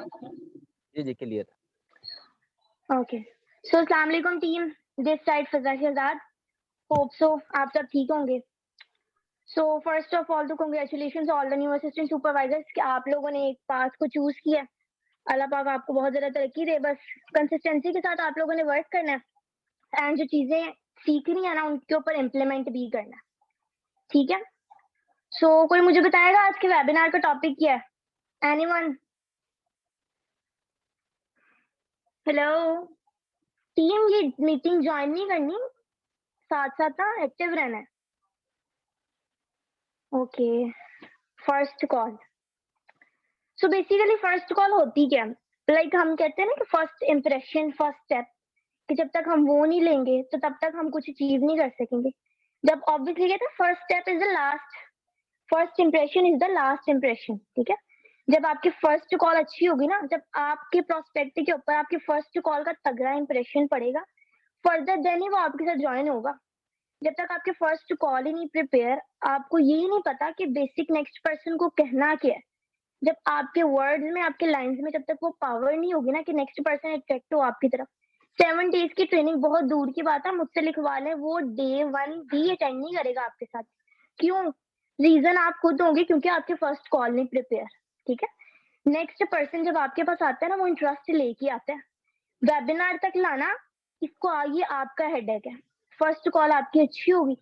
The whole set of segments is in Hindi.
जी, जी, क्लियर। ओके। सो अस्सलाम वालेकुम team, this side Faza Shehzad. Hope so आप सब ठीक होंगे। सो फर्स्ट ऑफ ऑल तो congratulations all the new assistant supervisors कि आप लोगों ने एक पाथ को चूज़ किया। अल्लाह पाक आपको बहुत ज़्यादा तरक्की दे, बस कंसिस्टेंसी के साथ आप लोगों ने वर्क करना है एंड जो चीज़ें सीखनी है ना, उनके ऊपर इम्प्लीमेंट भी करना है, ठीक है? सो कोई मुझे बताएगा आज के वेबिनार का टॉपिक क्या है? एनीवन? हेलो? टीम ये मीटिंग जॉइन नहीं करनी, साथ-साथ ना एक्टिव रहना है। Okay, first call. So basically first call होती क्या है? लाइक हम कहते हैं ना कि फर्स्ट इंप्रेशन, फर्स्ट स्टेप, कि जब तक हम वो नहीं लेंगे, तो तब तक हम कुछ अचीव नहीं कर सकेंगे। जब ऑब्वियसली कहते हैं first step is the last, first impression is the last impression, ठीक है? जब आपकी फर्स्ट कॉल अच्छी होगी ना, जब आपके प्रोस्पेक्ट के ऊपर आपकी फर्स्ट कॉल का तगड़ा इंप्रेशन पड़ेगा, फर्दर देन ही वो आपके साथ जॉइन होगा। जब तक आपके फर्स्ट कॉल ही नहीं प्रिपेयर, आपको ये ही नहीं पता कि बेसिक नेक्स्ट पर्सन को कहना क्या है। जब आपके वर्ड्स में, आपके लाइन्स में जब तक वो पावर नहीं होगी ना कि नेक्स्ट पर्सन अट्रैक्ट हो आपकी तरफ। 7 डेज़ की ट्रेनिंग बहुत दूर की बात है, मुझसे लिखवा लें, वो डे 1 भी अटेंड नहीं करेगा आपके साथ। क्यों? रीज़न आप खुद होंगे, क्योंकि आपके फर्स्ट कॉल नहीं प्रिपेयर, ठीक है? नेक्स्ट पर्सन जब आपके पास आता है ना, वो इंटरेस्ट लेके आता है। वेबिनार तक लाना, ये आपका हेडेक है। फर्स्ट कॉल आपकी अच्छी होगी,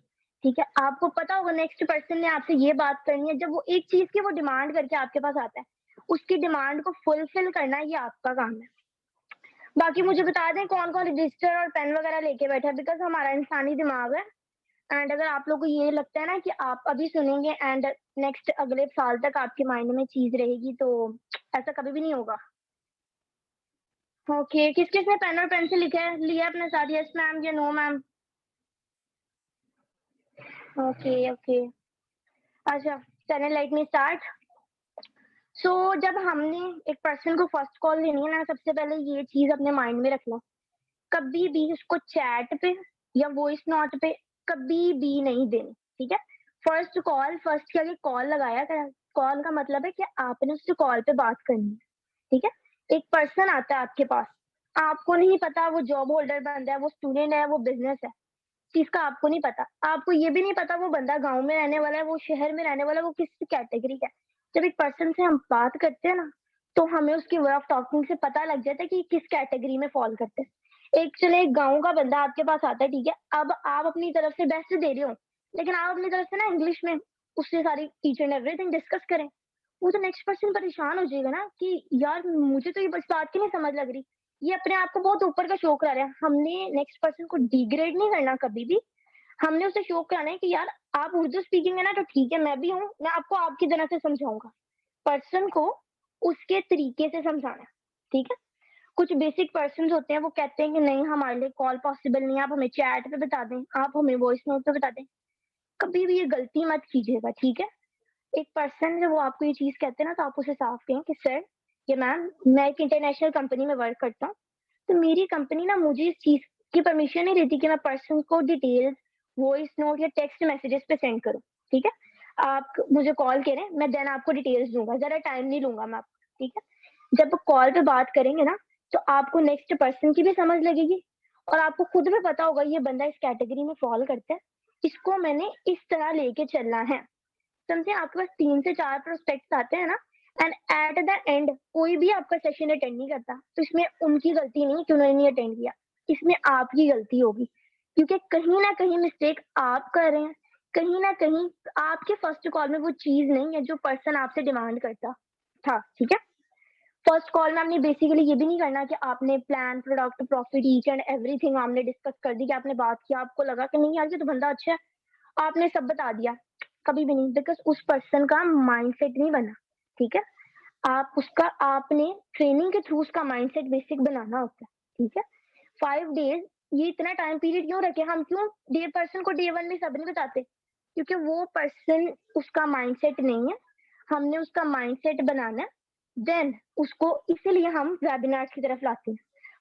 ठीक है? आपको पता होगा नेक्स्ट पर्सन ने आपसे ये बात करनी है, जब वो एक चीज़ की वो डिमांड करके आपके पास आता है, उसकी डिमांड को फुलफिल करना ये आपका काम है। बाकी मुझे बता दें कौन-कौन रजिस्टर और पेन वगैरह लेके बैठा है, बिकॉज़ हमारा इंसानी दिमाग है एंड अगर आप लोगों को ये लगता है ना कि आप अभी सुनेंगे एंड नेक्स्ट अगले साल तक आपके माइंड में चीज़ रहेगी, तो ऐसा कभी भी नहीं होगा। ओके, किस-किस ने पेन और पेंसिल लिखा है, लिया है अपने साथ? यस मैम या नो मैम? Okay, okay. अच्छा, चलें लेट मी स्टार्ट। सो जब हमने एक पर्सन को फर्स्ट कॉल लेनी है ना, सबसे पहले ये चीज़ अपने माइंड में रखना, कभी भी उसको चैट पे या वॉइस नोट पे कभी भी नहीं देनी, ठीक है? फर्स्ट कॉल, फर्स्ट के आगे कॉल लगाया करा, कॉल का मतलब है कि आपने उससे कॉल पे बात करनी है, ठीक है? एक पर्सन आता है आपके पास, आपको नहीं पता वो जॉब होल्डर बंदा है, वो स्टूडेंट है, वो बिज़नेस है, चीज़ का आपको नहीं पता। आपको ये भी नहीं पता वो बंदा गाँव में रहने वाला है, वो शहर में रहने वाला है, वो किस कैटेगरी का है। जब एक पर्सन से हम बात करते हैं ना, तो हमें उसके वे ऑफ टॉकिंग से पता लग जाता है कि किस कैटेगरी में फ़ॉल करते हैं। एक गाँव का बंदा आपके पास आता है, ठीक है? अब आप अपनी तरफ से बेस्ट दे रहे हो, लेकिन आप अपनी तरफ से ना इंग्लिश में उससे सारी ईच एंड एवरीथिंग डिस्कस करें। वो तो नेक्स्ट पर्सन परेशान हो जाएगा ना कि यार मुझे तो ये बस बात की नहीं समझ लग रही। ये अपने आप को बहुत ऊपर का शो करा रहा है। हमने नेक्स्ट पर्सन को डिग्रेड नहीं करना कभी भी। हमने उसे शो कराना है कि यार आप उर्दू स्पीकिंग है ना, तो ठीक है, मैं भी हूँ, मैं आपको आपकी तरह से समझाऊँगा। पर्सन को उसके तरीके से समझाना है, ठीक है? कुछ बेसिक पर्सन्स होते हैं, वो कहते हैं कि नहीं हमारे लिए कॉल पॉसिबल नहीं है, आप हमें चैट पे बता दें, आप हमें वॉइस नोट पे बता दें। कभी भी ये गलती मत कीजिएगा, ठीक है? एक पर्सन जब वो आपको ये चीज़ कहते हैं ना, तो आप उसे साफ कहें कि सर या मैम, मैं एक इंटरनेशनल कंपनी में वर्क करता हूँ, तो मेरी कंपनी ना मुझे इस चीज़ की परमिशन नहीं देती कि मैं पर्सन को डिटेल्स वॉइस नोट या टेक्स्ट मैसेजेस पे सेंड करूँ, ठीक है? आप मुझे कॉल करें, मैं देन आपको डिटेल्स दूँगा, ज़्यादा टाइम नहीं लूँगा मैं आपका, ठीक है? जब कॉल पे बात करेंगे ना, तो आपको नेक्स्ट पर्सन की भी समझ लगेगी और आपको खुद भी पता होगा ये बंदा इस कैटेगरी में फ़ॉल करता है, इसको मैंने इस तरह लेके चलना है। समझे? आपके पास 3 से 4 प्रोस्पेक्ट्स आते हैं ना एंड एट द एंड कोई भी आपका सेशन अटेंड नहीं करता, तो इसमें उनकी गलती नहीं कि उन्होंने नहीं अटेंड किया, इसमें आपकी गलती होगी। क्योंकि कहीं न कहीं मिस्टेक आप कर रहे हैं, कहीं न कहीं आपके फर्स्ट कॉल में वो चीज़ नहीं है जो पर्सन आपसे डिमांड करता था, ठीक है? फर्स्ट कॉल में आपने बेसिकली ये भी नहीं करना कि आपने plan, product, profit each and everything आपने डिस्कस कर दी कि आपने बात की, आपको लगा कि नहीं यार ये तो बंदा अच्छा है, आपने सब बता दिया। कभी भी नहीं, बिकॉज़ उस पर्सन का माइंडसेट नहीं बना, ठीक है? आपने ट्रेनिंग के थ्रू उसका माइंडसेट बेसिक बनाना होता है, ठीक है? 5 डेज़, ये इतना टाइम पीरियड क्यों रखे? हम क्यों डे पर्सन को डे 1 में सब नहीं बताते? क्योंकि वो पर्सन उसका माइंडसेट नहीं है, हमने उसका माइंडसेट बनाना है, देन उसको इसीलिए हम वेबिनार्स की तरफ लाते हैं।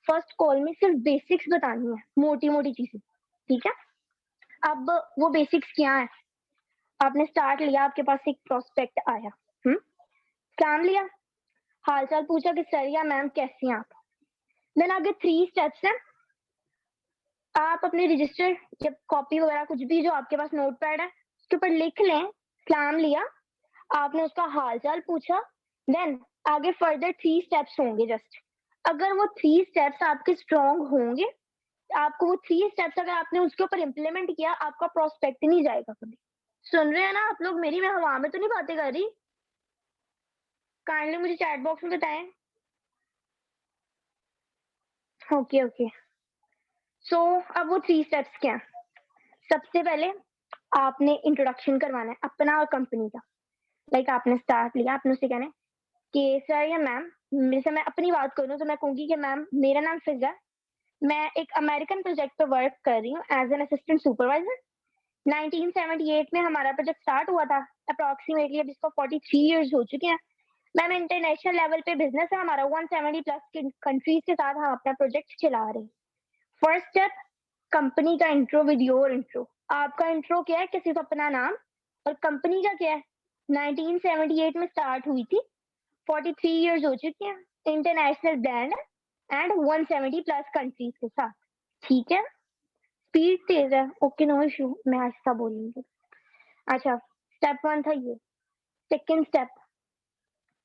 फर्स्ट कॉल में सिर्फ बेसिक्स बतानी है, मोटी-मोटी चीज़ें, ठीक है? अब वो बेसिक्स क्या है? आपने स्टार्ट लिया, आपके पास एक प्रोस्पेक्ट आया, हुँ? काम लिया, हाल चाल पूछा कि सर या मैम कैसी हैं आप। देन आगे 3 स्टेप्स हैं। आप अपने रजिस्टर या कॉपी वगैरह कुछ भी जो आपके पास नोट पैड है उसके ऊपर लिख लें, सलाम लिया, आपने उसका हाल चाल पूछा। देन आगे फर्दर 3 स्टेप्स होंगे जस्ट। अगर वो 3 स्टेप्स आपके स्ट्रॉन्ग होंगे, आपको वो 3 स्टेप्स अगर आपने उसके ऊपर इम्प्लीमेंट किया, आपका प्रोस्पेक्ट नहीं जाएगा कभी। सुन रहे हैं ना आप लोग मेरी? मैं हवा में तो नहीं बातें कर रही? काइंडली मुझे चैट बॉक्स में बताएं। Okay okay. सो अब वो 3 स्टेप्स क्या हैं? सबसे पहले आपने इंट्रोडक्शन करवाना है अपना और कंपनी का। लाइक आपने स्टार्ट लिया, आपने उससे कहना है कि सर या मैम, जैसे मैं अपनी बात करूँ तो मैं कहूँगी कि मैम मेरा नाम फिजा है, मैं एक अमेरिकन प्रोजेक्ट पे वर्क कर रही हूँ एज एन असिस्टेंट सुपरवाइजर। 1978 में हमारा प्रोजेक्ट स्टार्ट हुआ था। अप्रोक्सीमेटली अब इसको 43 इयर्स हो चुके हैं। मैम इंटरनेशनल लेवल पे बिजनेस है हमारा, 170 प्लस कंट्रीज के साथ हम अपना प्रोजेक्ट चला रहे हैं। फर्स्ट स्टेप, कंपनी का इंट्रो विद योर इंट्रो। आपका इंट्रो क्या है कि सिर्फ अपना नाम, और कंपनी का क्या है? 1978 में स्टार्ट हुई थी, 43 इयर्स हो चुके हैं, इंटरनेशनल ब्रांड है एंड 170 प्लस कंट्रीज के साथ। ठीक है, स्पीड तेज है, ओके नो इशू, मैं आहिस्ता बोलूंगी। अच्छा, स्टेप 1 था ये। सेकेंड स्टेप,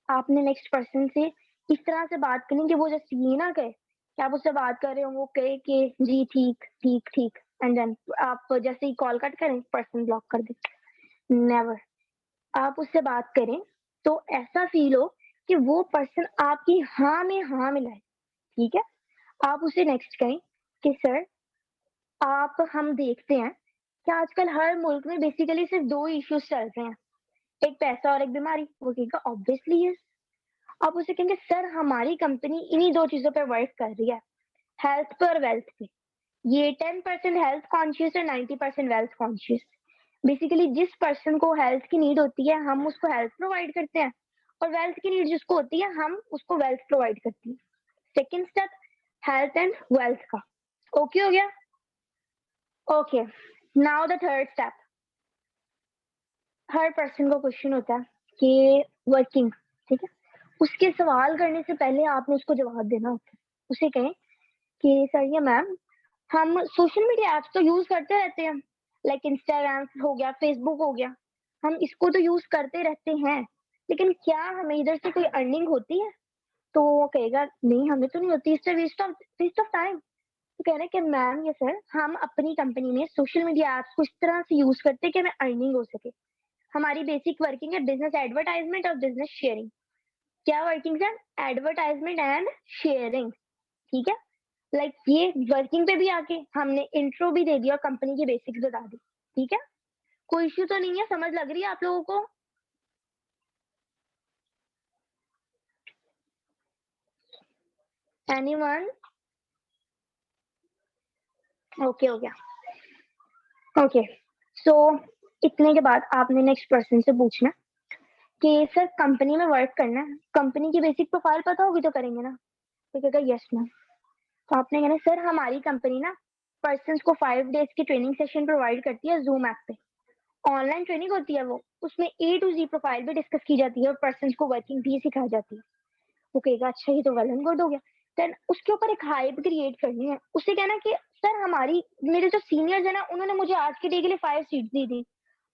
आपने नेक्स्ट पर्सन से इस तरह से बात करनी कि वो जस्ट ये ना कहे कि आप उससे बात कर रहे हो, वो कहे कि जी ठीक ठीक ठीक, एंड देन आप जैसे ही कॉल कट करें पर्सन ब्लॉक कर दे। नेवर। आप उससे बात करें तो ऐसा फील हो कि वो पर्सन आपकी हाँ में हाँ मिलाए। ठीक है, आप उसे नेक्स्ट कहें कि सर, आप हम देखते हैं कि आजकल हर मुल्क में बेसिकली सिर्फ 2 इश्यूज चल रहे हैं, एक पैसा और एक बीमारी। वो कहेगा ऑब्वियसली है। आप उसे कहेंगे सर हमारी कंपनी इन्हीं 2 चीजों पर वर्क कर रही है, हेल्थ पे और वेल्थ पे। ये 10% हेल्थ कॉन्शियस है, 90% वेल्थ कॉन्शियस। बेसिकली जिस पर्सन को हेल्थ की नीड होती है हम उसको हेल्थ प्रोवाइड करते हैं, और वेल्थ की नीड जिसको होती है हम उसको वेल्थ प्रोवाइड करते हैं। Second step, health and wealth का। ओके हो गया? Okay, now the third step. Her person को क्वेश्चन होता है कि वर्किंग, ठीक है, उसके सवाल करने से पहले आपने उसको जवाब देना होता है। उसे कहें कि सर या मैम, हम सोशल मीडिया ऐप्स तो यूज करते रहते हैं, लाइक इंस्टाग्राम हो गया, फेसबुक हो गया, हम इसको तो यूज करते रहते हैं, लेकिन क्या हमें इधर से कोई अर्निंग होती है? तो वो कहेगा नहीं हमें तो नहीं होती, इससे वेस्ट ऑफ टाइम। तो कह रहे हैं कि मैम या सर, हम अपनी कंपनी में सोशल मीडिया ऐप्स को इस तरह से यूज करते हैं कि हमें अर्निंग हो सके। हमारी बेसिक वर्किंग है बिजनेस एडवर्टाइजमेंट और बिजनेस शेयरिंग। क्या वर्किंग है? Advertisement and sharing. ठीक है, लाइक ये वर्किंग पे भी आके हमने इंट्रो भी दे दिया और कंपनी की बेसिक्स बता दी। ठीक है, कोई इश्यू तो नहीं है? समझ लग रही है आप लोगों को? एनीवन? ओके हो गया। ओके, सो इतने के बाद आपने नेक्स्ट पर्सन से पूछना कि सर कंपनी में वर्क करना है, कंपनी की बेसिक प्रोफाइल पता होगी तो करेंगे ना? तो कहेगा यस मैम। तो आपने कहना सर हमारी कंपनी ना पर्सन को 5 डेज की ट्रेनिंग सेशन प्रोवाइड करती है जूम ऐप पे। ऑनलाइन ट्रेनिंग होती है वो, उसमें ए टू जी प्रोफाइल भी डिस्कस की जाती है और पर्सन को वर्किंग भी सिखाई जाती है। वो कहेगा अच्छा ये तो वेल एंड गुड हो गया। देन उसके ऊपर एक हाइप क्रिएट करनी है, उससे कहना कि सर हमारी, मेरे जो सीनियर्स है ना उन्होंने मुझे आज के डे के लिए 5 सीट दी थी,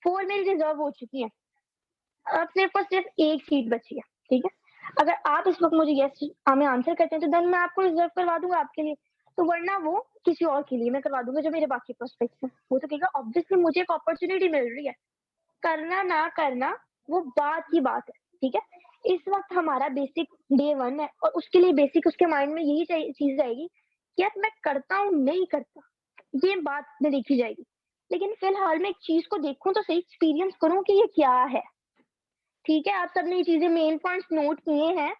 4 मेरी रिजर्व हो चुकी है, अब मेरे पास सिर्फ 1 सीट बची है। ठीक है, अगर आप इस वक्त मुझे यस में आंसर करते हैं तो देन मैं आपको रिजर्व करवा दूंगा आपके लिए, तो वरना वो किसी और के लिए मैं करवा दूंगा जो मेरे बाकी प्रोस्पेक्ट्स हैं। वो तो कहेगा ऑब्वियसली मुझे एक अपॉर्चुनिटी मिल रही है, करना ना करना वो बात की बात है। ठीक है, इस वक्त हमारा बेसिक डे 1 है और उसके लिए बेसिक उसके माइंड में यही चीज जाएगी कि यार मैं करता हूँ नहीं करता, ये बात में देखी जाएगी। लेकिन फिलहाल मैं एक चीज को देखूं तो सही, एक्सपीरियंस करूं कि ये क्या है। ठीक है, आप सबने ये चीजें मेन पॉइंट्स नोट किए हैं?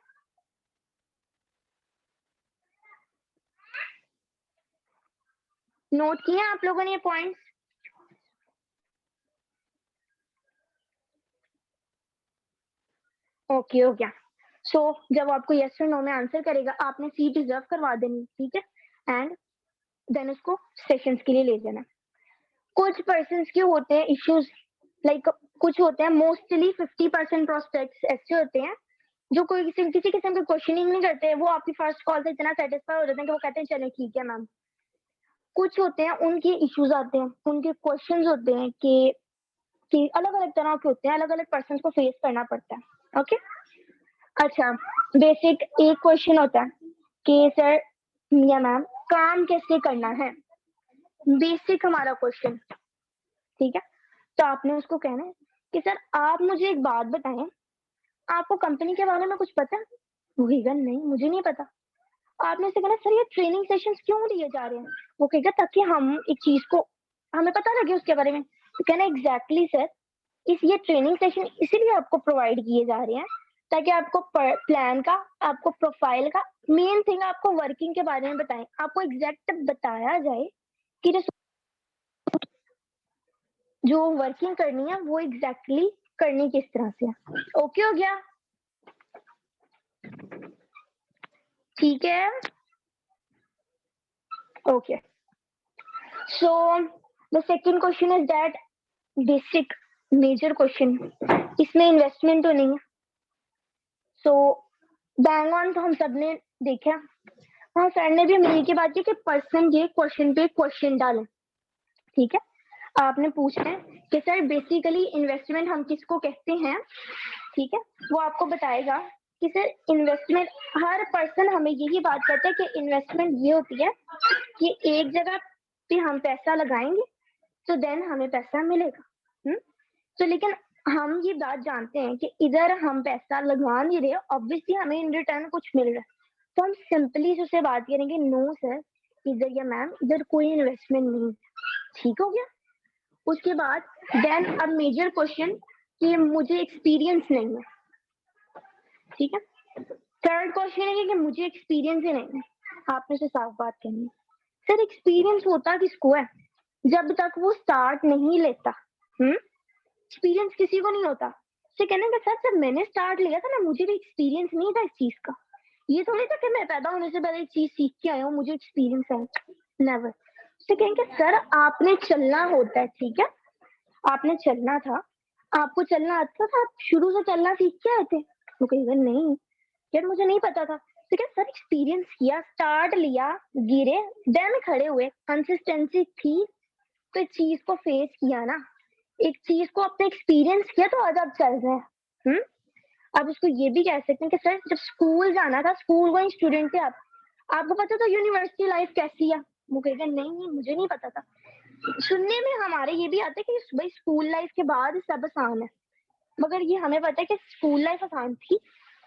नोट किए हैं आप लोगों ने ये पॉइंट्स? ओके हो गया। सो जब आपको यस और नो में आंसर करेगा आपने सीट रिजर्व करवा देनी। ठीक है, एंड देन उसको सेशंस के लिए ले जाना। कुछ पर्सन के होते हैं इश्यूज, लाइक कुछ होते हैं, मोस्टली 50% प्रोस्पेक्ट्स ऐसे होते हैं जो कोई किसी किस्म के क्वेश्चनिंग नहीं करते, वो आपकी फर्स्ट कॉल से इतना सेटिस्फाई हो जाते हैं कि वो कहते हैं चलें ठीक है मैम। कुछ होते हैं उनके इश्यूज आते हैं, उनके क्वेश्चंस होते हैं कि अलग-अलग तरह के होते हैं, अलग-अलग पर्सन्स को फेस करना पड़ता है। ओके? अच्छा, बेसिक एक क्वेश्चन होता है कि सर या मैम काम कैसे करना है? बेसिक हमारा क्वेश्चन, ठीक है? तो आपने उसको कहना है कि सर आप मुझे एक बात बताएँ, आपको कंपनी के बारे में कुछ पता है? वो कहेगा नहीं, मुझे नहीं पता। आपने उससे कहना सर ये ट्रेनिंग सेशंस क्यों लिए जा रहे हैं? वो कहेगा ताकि हम एक चीज़ को हमें पता लगे उसके बारे में। तो कहना एग्ज़ैक्टली सर, इस ये ट्रेनिंग सेशन इसीलिए आपको प्रोवाइड किए जा रहे हैं ताकि आपको प्लान का, आपको प्रोफाइल का, मेन थिंग आपको वर्किंग के बारे में बताएं, आपको एग्जैक्ट बताया जाए कि जो वर्किंग करनी है वो एग्जैक्टली करनी किस तरह से है। ओके हो गया? ठीक है, okay. So the second question is that basic major question, इसमें इन्वेस्टमेंट तो नहीं है। सो बैंग ऑन तो हम सबने देखा। हाँ, सर ने भी मिल की बात की कि पर्सन ये क्वेश्चन पे क्वेश्चन डालें, ठीक है? आपने पूछना है कि सर बेसिकली इन्वेस्टमेंट हम किसको कहते हैं, ठीक है? वो आपको बताएगा कि सर इन्वेस्टमेंट, हर पर्सन हमें यही बात कहता है कि इन्वेस्टमेंट ये होती है कि एक जगह पे हम पैसा लगाएंगे तो देन हमें पैसा मिलेगा। तो लेकिन हम ये बात जानते हैं कि इधर हम पैसा लगा नहीं रहे, ऑब्वियसली हमें इन रिटर्न कुछ मिल रहा है, तो हम सिंपली उससे बात करेंगे नो सर, इधर या मैम इधर कोई इन्वेस्टमेंट नहीं। ठीक हो गया? उसके बाद देन अब मेजर क्वेश्चन कि मुझे एक्सपीरियंस नहीं है, ठीक है? थर्ड क्वेश्चन है कि मुझे एक्सपीरियंस ही नहीं है। आपने उसे साफ बात करनी है, सर एक्सपीरियंस होता किसको है? जब तक वो स्टार्ट नहीं लेता, एक्सपीरियंस किसी को नहीं होता। तो कहने का सर जब मैंने स्टार्ट लिया था ना, मुझे भी एक्सपीरियंस नहीं था इस चीज का। ये थोड़ी था कि मैं पैदा होने से पहले एक चीज सीख के आया हूँ, मुझे एक्सपीरियंस है, नेवर। तो कहेंगे सर आपने चलना होता है, ठीक है? आपने चलना था, आपको चलना आता था, आप शुरू से चलना सीख के आए थे? वो कहेगा नहीं यार मुझे नहीं पता था। तो क्या सर एक्सपीरियंस किया, स्टार्ट लिया, गिरे, देन खड़े हुए, कंसिस्टेंसी थी, तो इस चीज को फेस किया ना, एक चीज को अपने एक्सपीरियंस किया, तो आज आप चल रहे हैं। आप उसको ये भी कह सकते हैं कि सर जब स्कूल जाना था, स्कूल गोइंग स्टूडेंट थे आप, आपको पता था यूनिवर्सिटी लाइफ कैसी है? वो कहेगा नहीं मुझे नहीं पता था। सुनने में हमारे ये भी आता है कि भाई स्कूल लाइफ के बाद सब आसान है, मगर ये हमें पता है कि स्कूल लाइफ आसान थी,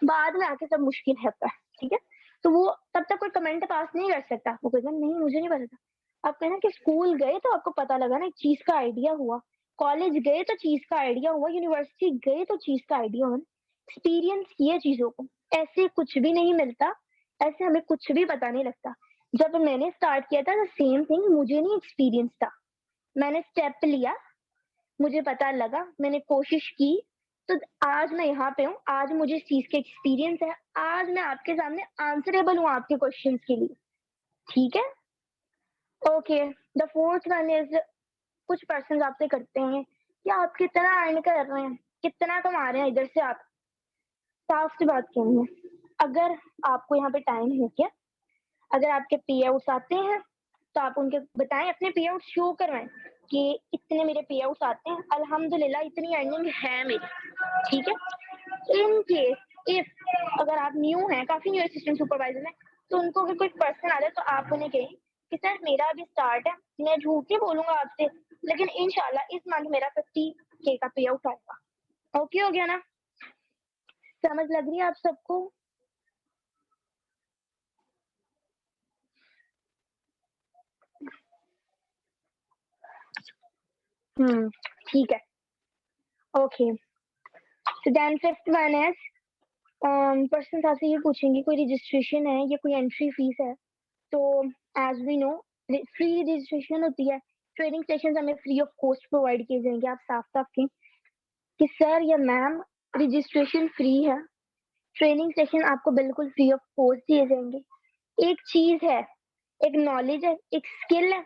बाद में आके सब मुश्किल होता है, ठीक है? तो वो तब तक कोई कमेंट पास नहीं कर सकता। वो कहेगा नहीं मुझे नहीं पता था। आप कहना कि स्कूल गए तो आपको पता लगा ना, एक चीज का आइडिया हुआ, कॉलेज गए तो चीज का आइडिया हुआ, यूनिवर्सिटी गए तो चीज का आइडिया हुआ, एक्सपीरियंस किए चीजों को। ऐसे कुछ भी नहीं मिलता, ऐसे हमें कुछ भी पता नहीं लगता। जब मैंने स्टार्ट किया था सेम थिंग, मुझे नहीं एक्सपीरियंस था, मैंने स्टेप लिया, मुझे पता लगा, मैंने कोशिश की, तो आज मैं यहाँ पे हूँ, आज मुझे इस चीज का एक्सपीरियंस है, आज मैं आपके सामने आंसरेबल हूँ आपके क्वेश्चंस के लिए, ठीक है? Okay, the fourth one is, कुछ पर्सन आपसे करते हैं कि आप कितना अर्न कर रहे हैं, कितना कमा रहे हैं इधर से। आप साफ सी बात कहेंगे, अगर आपको यहाँ पे टाइम है क्या, अगर आपके पे आउट्स आते हैं तो आप उनके बताएं, अपने पे आउट शो करवाएं कि इतने मेरे पे आउट्स आते हैं, अल्हम्दुलिल्लाह इतनी अर्निंग है मेरी, ठीक है? इन केस इफ अगर आप न्यू हैं, काफी न्यू असिस्टेंट सुपरवाइजर हैं, तो उनको अगर कोई पर्सन आ जाए तो आप उन्हें कहें कि सर मेरा अभी स्टार्ट है, मैं झूठ नहीं बोलूंगा आपसे, लेकिन इंशाल्लाह इस मंथ मेरा 50K का पे आउट आएगा। ओके हो गया ना? समझ लग रही है आप सबको? ठीक है, okay. So then fifth one is, person आपसे ये पूछेंगे कोई रजिस्ट्रेशन है या कोई एंट्री फीस है? तो as we know free registration होती है, ट्रेनिंग सेशंस हमें फ्री ऑफ कॉस्ट प्रोवाइड किए जाएंगे। आप साफ साफ कहें कि सर या मैम रजिस्ट्रेशन फ्री है, ट्रेनिंग सेशन आपको बिल्कुल फ्री ऑफ कॉस्ट दिए जाएंगे। एक चीज है, एक नॉलेज है, एक स्किल है,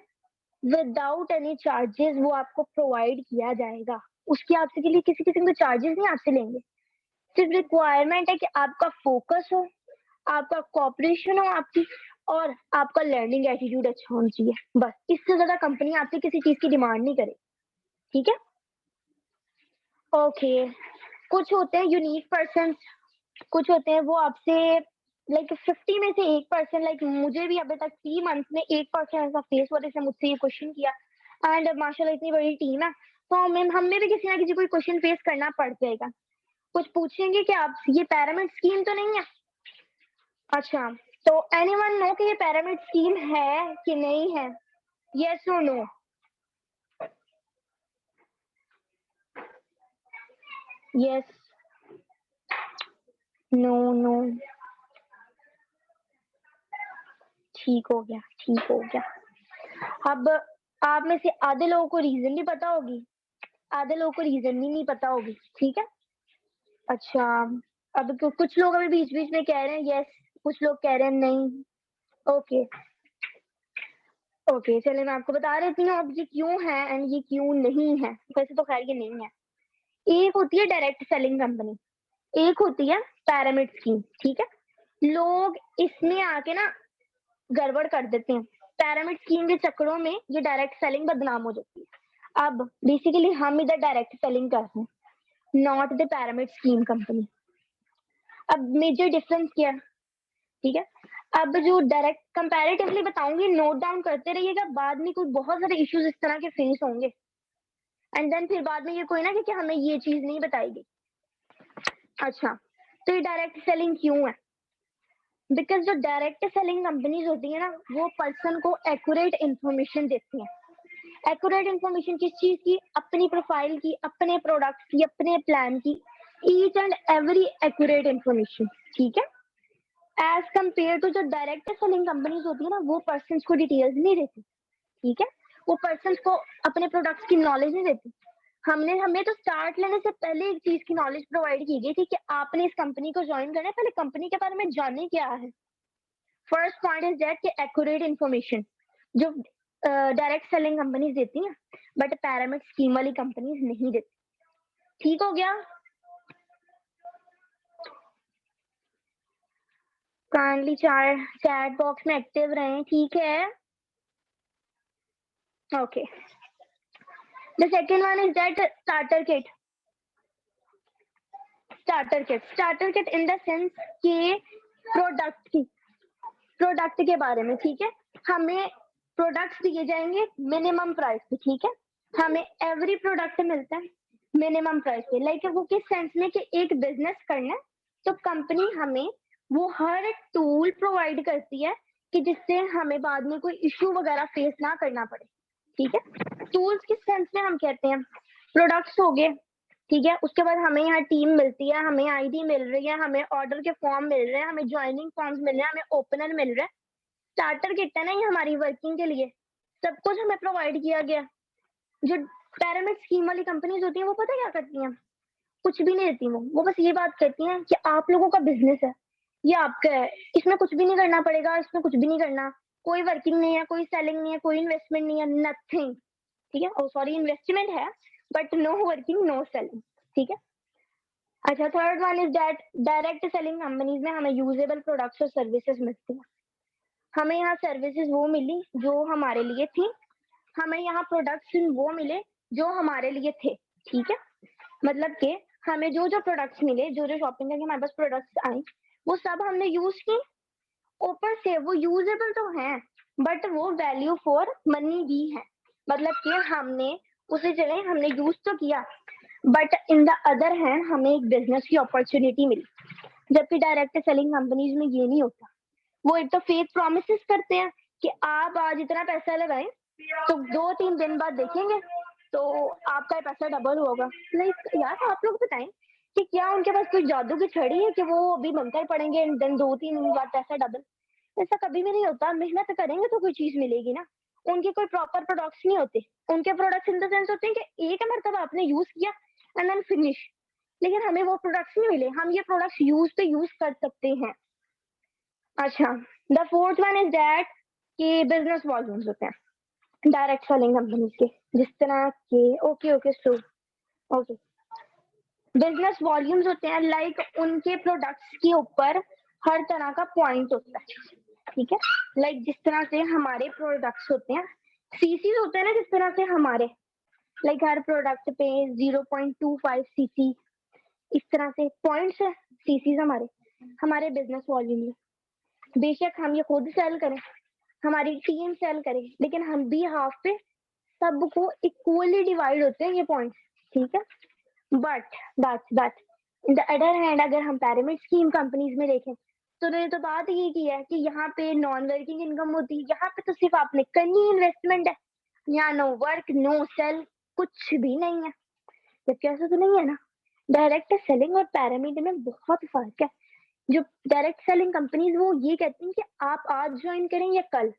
विदाउट एनी चार्जेस वो आपको प्रोवाइड किया जाएगा, उसकी आपसे के लिए किसी किस्म के चार्जेस नहीं आपसे लेंगे। सिर्फ रिक्वायरमेंट है कि आपका फोकस हो, आपका कॉपरेशन हो आपकी, और आपका लर्निंग एटीट्यूड अच्छा होना चाहिए। बस इससे ज्यादा कंपनी आपसे किसी चीज की डिमांड नहीं करे। ठीक है, ओके। कुछ होते हैं यूनिक पर्सन, कुछ होते हैं वो आपसे लाइक 50 में से 1%, लाइक मुझे भी अभी तक 3 मंथ में 1% ऐसा फेस हुआ जिसने मुझसे ये क्वेश्चन किया। एंड माशाल्लाह इतनी बड़ी टीम है, तो हमें भी किसी ना किसी कोई क्वेश्चन फेस करना पड़ जाएगा। कुछ पूछेंगे कि आप ये पैरामिड स्कीम तो नहीं है? अच्छा, तो एनीवन नो कि ये पैरामिड स्कीम है कि नहीं है? यस और नो? Yes, no, no. ठीक हो गया, ठीक हो गया। अब आप में से आधे लोगों को रीजन भी पता होगी, आधे लोगों को रीजन भी नहीं पता होगी। ठीक है, अच्छा। अब कुछ लोग अभी बीच बीच में कह रहे हैं यस, कुछ लोग कह रहे हैं नहीं। ओके, ओके, चलिए मैं आपको बता देती हूँ अब ये क्यों है एंड ये क्यों नहीं है। वैसे तो खैर ये नहीं है। एक होती है डायरेक्ट सेलिंग कंपनी, एक होती है पैरामिड स्कीम। ठीक है, लोग इसमें आके ना गड़बड़ कर देते हैं। पैरामिड स्कीम के चक्करों में ये डायरेक्ट सेलिंग बदनाम हो जाती है। अब बेसिकली हम इधर डायरेक्ट सेलिंग करते हैं, not the pyramid scheme company. अब मेजर डिफरेंस क्या है? ठीक है, अब जो डायरेक्ट कंपैरेटिवली बताऊंगी, नोट डाउन करते रहिएगा, बाद में कोई बहुत सारे इश्यूज इस तरह के फेस होंगे एंड देन फिर बाद में ये कोई ना कि हमें ये चीज नहीं बताएगी। अच्छा, तो ये डायरेक्ट सेलिंग क्यों है? बिकॉज जो डायरेक्ट सेलिंग कंपनीज होती है ना, वो पर्सन को एक्यूरेट इंफॉर्मेशन देती हैं। एक्यूरेट इंफॉर्मेशन किस चीज की? अपनी प्रोफाइल की, अपने प्रोडक्ट की, अपने प्लान की, each and every accurate information. ठीक है, एज कंपेयर टू जो डायरेक्ट सेलिंग कंपनीज होती है ना, वो पर्सन को डिटेल्स नहीं देती। ठीक है, वो पर्सन को अपने प्रोडक्ट्स की नॉलेज नहीं देती। हमें तो स्टार्ट लेने से पहले एक चीज की नॉलेज प्रोवाइड की गई थी कि आपने इस कंपनी को ज्वाइन करना है, पहले कंपनी के बारे में जाने क्या है। फर्स्ट पॉइंट इज दैट कि एक्यूरेट इन्फॉर्मेशन जो डायरेक्ट सेलिंग कंपनीज देती हैं, बट पैरामिड स्कीम वाली कंपनीज नहीं देती। ठीक हो गया, काइंडली चैट बॉक्स में एक्टिव रहें। ठीक है, okay. The second one is that starter kit. Starter kit in the sense कि प्रोडक्ट के बारे में। ठीक है, हमें प्रोडक्ट्स दिए जाएंगे मिनिमम प्राइस पे। ठीक है, हमें एवरी प्रोडक्ट मिलता है मिनिमम प्राइस पे। लाइक वो किस सेंस में कि एक बिजनेस करना है तो कंपनी हमें वो हर एक टूल प्रोवाइड करती है कि जिससे हमें बाद में कोई इश्यू वगैरह फेस ना करना पड़े। ठीक है, टूल्स किस सेंस में हम कहते हैं? प्रोडक्ट्स हो गए। ठीक है, उसके बाद हमें यहाँ टीम मिलती है, हमें आईडी मिल रही है, हमें ऑर्डर के फॉर्म मिल रहे हैं, हमें ज्वाइनिंग फॉर्म्स मिल रहे हैं, हमें ओपनर मिल रहा है। स्टार्टर किट है ना ये हमारी वर्किंग के लिए, सब कुछ हमें प्रोवाइड किया गया। जो पैरामिड स्कीम वाली कंपनीज होती हैं वो पता क्या करती हैं? कुछ भी नहीं देती वो बस ये बात कहती हैं कि आप लोगों का बिजनेस है, ये आपका है, इसमें कुछ भी नहीं करना पड़ेगा, इसमें कुछ भी नहीं करना, कोई वर्किंग नहीं है, कोई सेलिंग नहीं है, कोई इन्वेस्टमेंट नहीं है, नथिंग। ठीक है, ओ सॉरी, इन्वेस्टमेंट है but no working, no selling. ठीक है, अच्छा। Third one is that direct selling companies में हमें यूजेबल प्रोडक्ट्स और सर्विसेज मिलती हैं। हमें यहाँ सर्विसेज वो मिली जो हमारे लिए थी, हमें यहाँ प्रोडक्ट्स वो मिले जो हमारे लिए थे। ठीक है, मतलब कि हमें जो जो प्रोडक्ट्स मिले, जो जो शॉपिंग करके हमारे पास प्रोडक्ट्स आए, वो सब हमने यूज की। ऊपर से वो यूजेबल तो हैं बट वो वैल्यू फॉर मनी भी है। मतलब कि हमने उसे जगह हमने यूज तो किया but in the other hand हमें एक बिजनेस की अपॉर्चुनिटी मिली। जबकि डायरेक्ट सेलिंग कंपनीज में ये नहीं होता। वो एक तो फेक प्रोमिस करते हैं कि आप आज इतना पैसा लगाएं तो 2-3 दिन बाद देखेंगे तो आपका पैसा डबल होगा। लाइक यार आप लोग बताएं कि क्या उनके पास कोई जादू की छड़ी है कि वो अभी मंत्र पड़ेंगे एंड देन 2-3 दिन बाद पैसा डबल? ऐसा कभी भी नहीं होता। मेहनत करेंगे तो कोई चीज मिलेगी ना। उनके कोई प्रॉपर प्रोडक्ट्स नहीं होते। उनके प्रोडक्ट्स इन द सेंस होते हैं कि एक मरतबा आपने यूज किया एंड देन फिनिश। लेकिन हमें वो प्रोडक्ट्स नहीं मिले, हम ये प्रोडक्ट्स यूज पे यूज कर सकते हैं। अच्छा, the fourth one is that कि बिजनेस वॉल्यूम्स होते हैं डायरेक्ट सेलिंग कंपनीज के, जिस तरह के okay okay so okay business volumes होते हैं लाइक उनके प्रोडक्ट्स के ऊपर हर तरह का पॉइंट होता है, ठीक है। लाइक जिस तरह से हमारे प्रोडक्ट्स होते हैं, सीसीज होते हैं ना, जिस तरह से हमारे लाइक हर प्रोडक्ट पे 0.25 सीसी, इस तरह से पॉइंट्स है सीसीज हमारे बिजनेस वॉल्यूम में। बेशक हम ये खुद सेल करें, हमारी टीम सेल करे, लेकिन हम भी हाफ पे सबको इक्वली डिवाइड होते हैं ये पॉइंट्स, ठीक है। But that in the other hand अगर हम पिरामिड स्कीम कंपनीज में देखें तो ने तो बात ये की है कि यहाँ पे नॉन वर्किंग इनकम होती है, यहाँ पे तो सिर्फ आपने करनी इन्वेस्टमेंट है, यहाँ नो वर्क नो सेल कुछ भी नहीं है। जबकि ऐसा तो नहीं है ना, डायरेक्ट सेलिंग और पिरामिड में बहुत फर्क है। जो डायरेक्ट सेलिंग कंपनीज वो ये कहती हैं कि आप आज ज्वाइन करें या कल,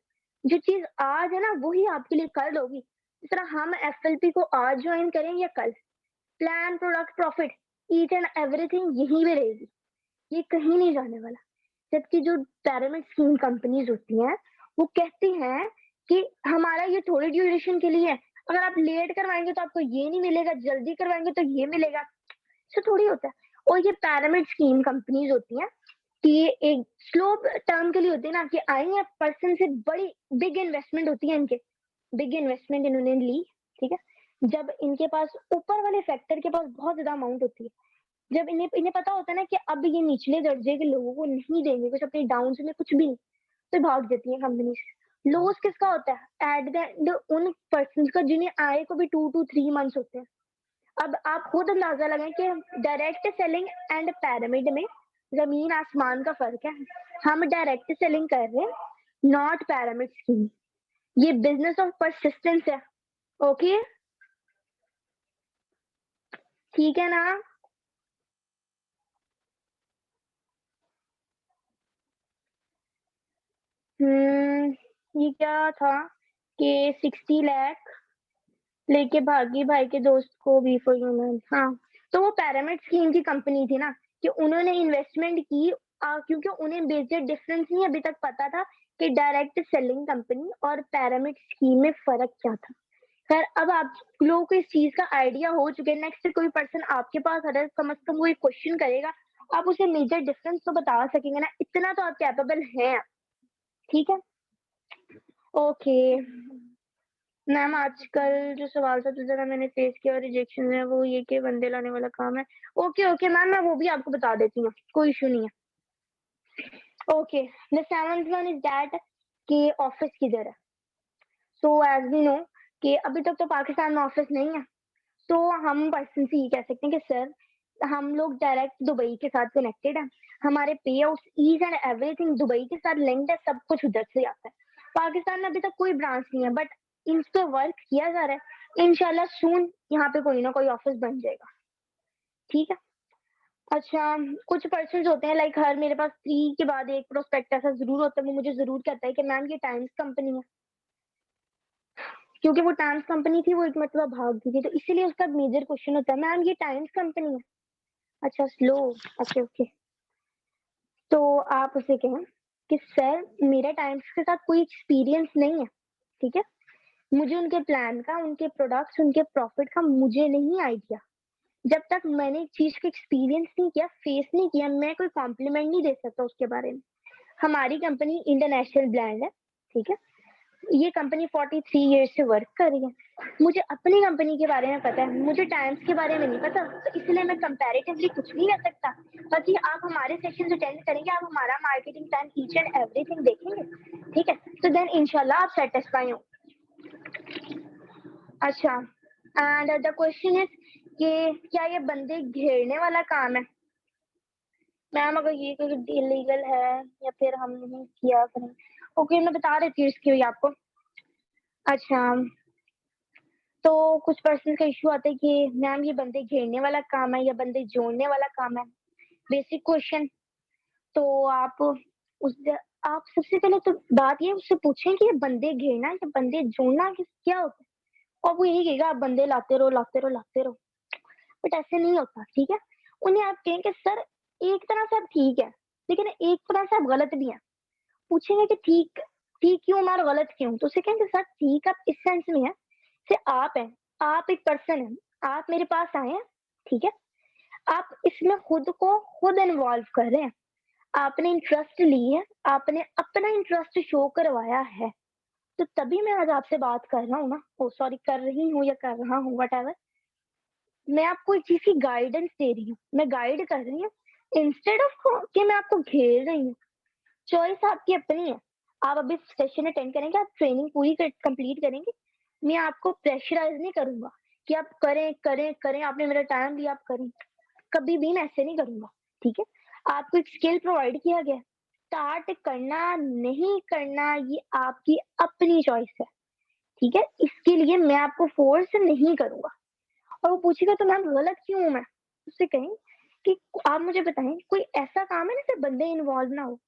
जो चीज आज है ना वही आपके लिए कल होगी। इस तरह हम एफएलपी को आज ज्वाइन करें या कल, plan product profit each and everything यहीं पे रहेगी, ये कहीं नहीं जाने वाला। जबकि जो पिरामिड स्कीम कंपनीज होती हैं वो कहती हैं कि हमारा ये थोड़ी ड्यूरेशन के लिए है, अगर आप लेट करवाएंगे तो आपको ये नहीं मिलेगा, जल्दी करवाएंगे तो ये मिलेगा, ऐसा थोड़ी होता है। और ये पिरामिड स्कीम कंपनीज होती हैं कि ये एक स्लो टर्म के लिए होती है ना, कि आई है पर्सन से बड़ी बिग इन्वेस्टमेंट होती है इनके, बिग इन्वेस्टमेंट इन्होंने ली, ठीक है। जब इनके पास ऊपर वाले फैक्टर के पास बहुत ज्यादा अमाउंट होती है, जब इन्हें इन्हें पता होता है ना कि अब ये निचले दर्जे के लोगों को नहीं देंगे कुछ, अपने डाउन में कुछ भी नहीं, तो भाग जाती है कंपनी। लॉस किसका होता है एट द एंड, उन पर्सन का जिन्हें आए को भी 2 to 3 मंथ्स होते हैं। अब आप खुद अंदाजा लगाएं कि डायरेक्ट सेलिंग एंड पिरामिड में जमीन आसमान का फर्क है। हम डायरेक्ट सेलिंग कर रहे हैं, नॉट पिरामिड स्कीम। ये बिजनेस ऑफ परसिस्टेंस है, ओके, ठीक है ना। ये क्या था कि 60 लाख लेके भागी भाई के दोस्त को बी फॉर ह्यूमन, हाँ। तो वो पिरामिड स्कीम की कंपनी थी ना, कि उन्होंने इन्वेस्टमेंट की क्योंकि उन्हें बेसिक डिफरेंस नहीं अभी तक पता था कि डायरेक्ट सेलिंग कंपनी और पिरामिड स्कीम में फर्क क्या था। खैर अब आप लोगों को इस चीज का आइडिया हो चुके हैं। नेक्स्ट कोई पर्सन आपके पास अगर कम से कम कोई क्वेश्चन करेगा, आप उसे मेजर डिफरेंस तो बता सकेंगे ना, इतना तो आप कैपेबल हैं, ठीक है। ओके मैम, आजकल जो सवाल सबसे ज्यादा मैंने फेस किया और रिजेक्शन है वो ये कि बंदे लाने वाला काम है। ओके ओके मैम, मैं वो भी आपको बता देती हूँ, कोई इशू नहीं है। Okay, the seventh one is that कि ऑफिस किधर है। सो एज वी नो कि अभी तक तो पाकिस्तान में ऑफिस नहीं है, तो हम पर्सन से ये कह सकते हैं कि सर हम लोग डायरेक्ट दुबई के साथ कनेक्टेड हैं, हमारे पे आउट ईज एंड एवरीथिंग दुबई के साथ लिंक्ड है, सब कुछ उधर से आता है। पाकिस्तान में अभी तक कोई ब्रांच नहीं है, बट इन पे वर्क किया जा रहा है, इंशाल्लाह सून यहाँ पे कोई ना कोई ऑफिस बन जाएगा, ठीक है। अच्छा, कुछ पर्सन होते हैं लाइक हर मेरे पास 3 के बाद एक प्रोस्पेक्ट ऐसा जरूर होता है, वो मुझे जरूर कहता है कि मैम ये टाइम्स कंपनी है, क्योंकि वो टाइम्स कंपनी थी, वो एक मतलब भाग गई थी, तो इसीलिए उसका मेजर क्वेश्चन होता है मैम ये टाइम्स कंपनी है। अच्छा स्लो, ओके ओके, तो आप उसे कहें कि सर मेरा टाइम्स के साथ कोई एक्सपीरियंस नहीं है, ठीक है। मुझे उनके प्लान का, उनके प्रोडक्ट्स, उनके प्रॉफिट का मुझे नहीं आइडिया। जब तक मैंने एक चीज का एक्सपीरियंस नहीं किया, फेस नहीं किया, मैं कोई कॉम्प्लीमेंट नहीं दे सकता उसके बारे में। हमारी कंपनी इंटरनेशनल ब्रांड है, ठीक है। ये कंपनी 43 ईयर्स से वर्क कर रही है, मुझे अपनी कंपनी के बारे में पता है, मुझे टाइम्स के बारे में नहीं पता, तो इसलिए मैं कंपैरेटिवली कुछ नहीं कर सकता। बाकी आप हमारे सेशन अटेंड करेंगे, आप हमारा marketing plan each and everything देखेंगे, ठीक है, तो देन इंशाल्लाह आप सेटिस्फाई हो। अच्छा, एंड द क्वेश्चन इज कि क्या ये बंदे घेरने वाला काम है। मैम अगर ये कोई इलीगल है या फिर हम नहीं किया करें, ओके मैं बता देती हूँ इसकी हुई आपको। अच्छा, तो कुछ पर्सन का इशू आता है कि मैम ये बंदे घेरने वाला काम है या बंदे जोड़ने वाला काम है। बेसिक क्वेश्चन, तो उस आप सबसे पहले तो बात ये उससे पूछें कि ये बंदे घेरना या बंदे जोड़ना किस क्या होता है, और वो यही कहेगा आप बंदे लाते रहो लाते रहो लाते रहो, बट ऐसे नहीं होता, ठीक है। उन्हें आप कहें कि सर एक तरह से आप ठीक है, लेकिन एक तरह से आप गलत भी हैं। पूछेंगे कि ठीक ठीक क्यों और गलत क्यों, तो उसे कहेंगे सर ठीक आप इस सेंस में है से आप हैं, आप एक पर्सन है, आप मेरे पास आए हैं, ठीक है। आप इसमें खुद को खुद इन्वॉल्व कर रहे हैं। आपने इंटरेस्ट ली है, आपने अपना इंटरेस्ट शो करवाया है, तो तभी मैं आज आपसे बात कर रहा हूँ ना, ओह सॉरी कर रही हूँ या कर रहा हूँ व्हाटएवर। मैं आपको एक चीज़ की गाइडेंस दे रही हूँ, मैं गाइड कर रही हूँ इंस्टेड ऑफ कि मैं आपको घेर रही हूँ। चॉइस आपकी अपनी है। आप अभी सेशन अटेंड करेंगे, आप ट्रेनिंग पूरी कंप्लीट करेंगे। मैं आपको प्रेशराइज़ नहीं करूँगा कि आप करें, करें, करें, आपने मेरा टाइम लिया आप करें। कभी भी मैं ऐसे नहीं करूँगा, ठीक है? आपको एक स्किल प्रोवाइड किया गया है, स्टार्ट करना, नहीं करना ये आपकी अपनी चॉइस है, ठीक है? इसके लिए मैं आपको फ़ोर्स नहीं करूँगा। और वो पूछेगा तो मैम गलत क्यों हूँ मैं? उससे कहें कि आप मुझे बताएँ कोई ऐसा काम है जिसमें बंदे इन्वॉल्व ना हो?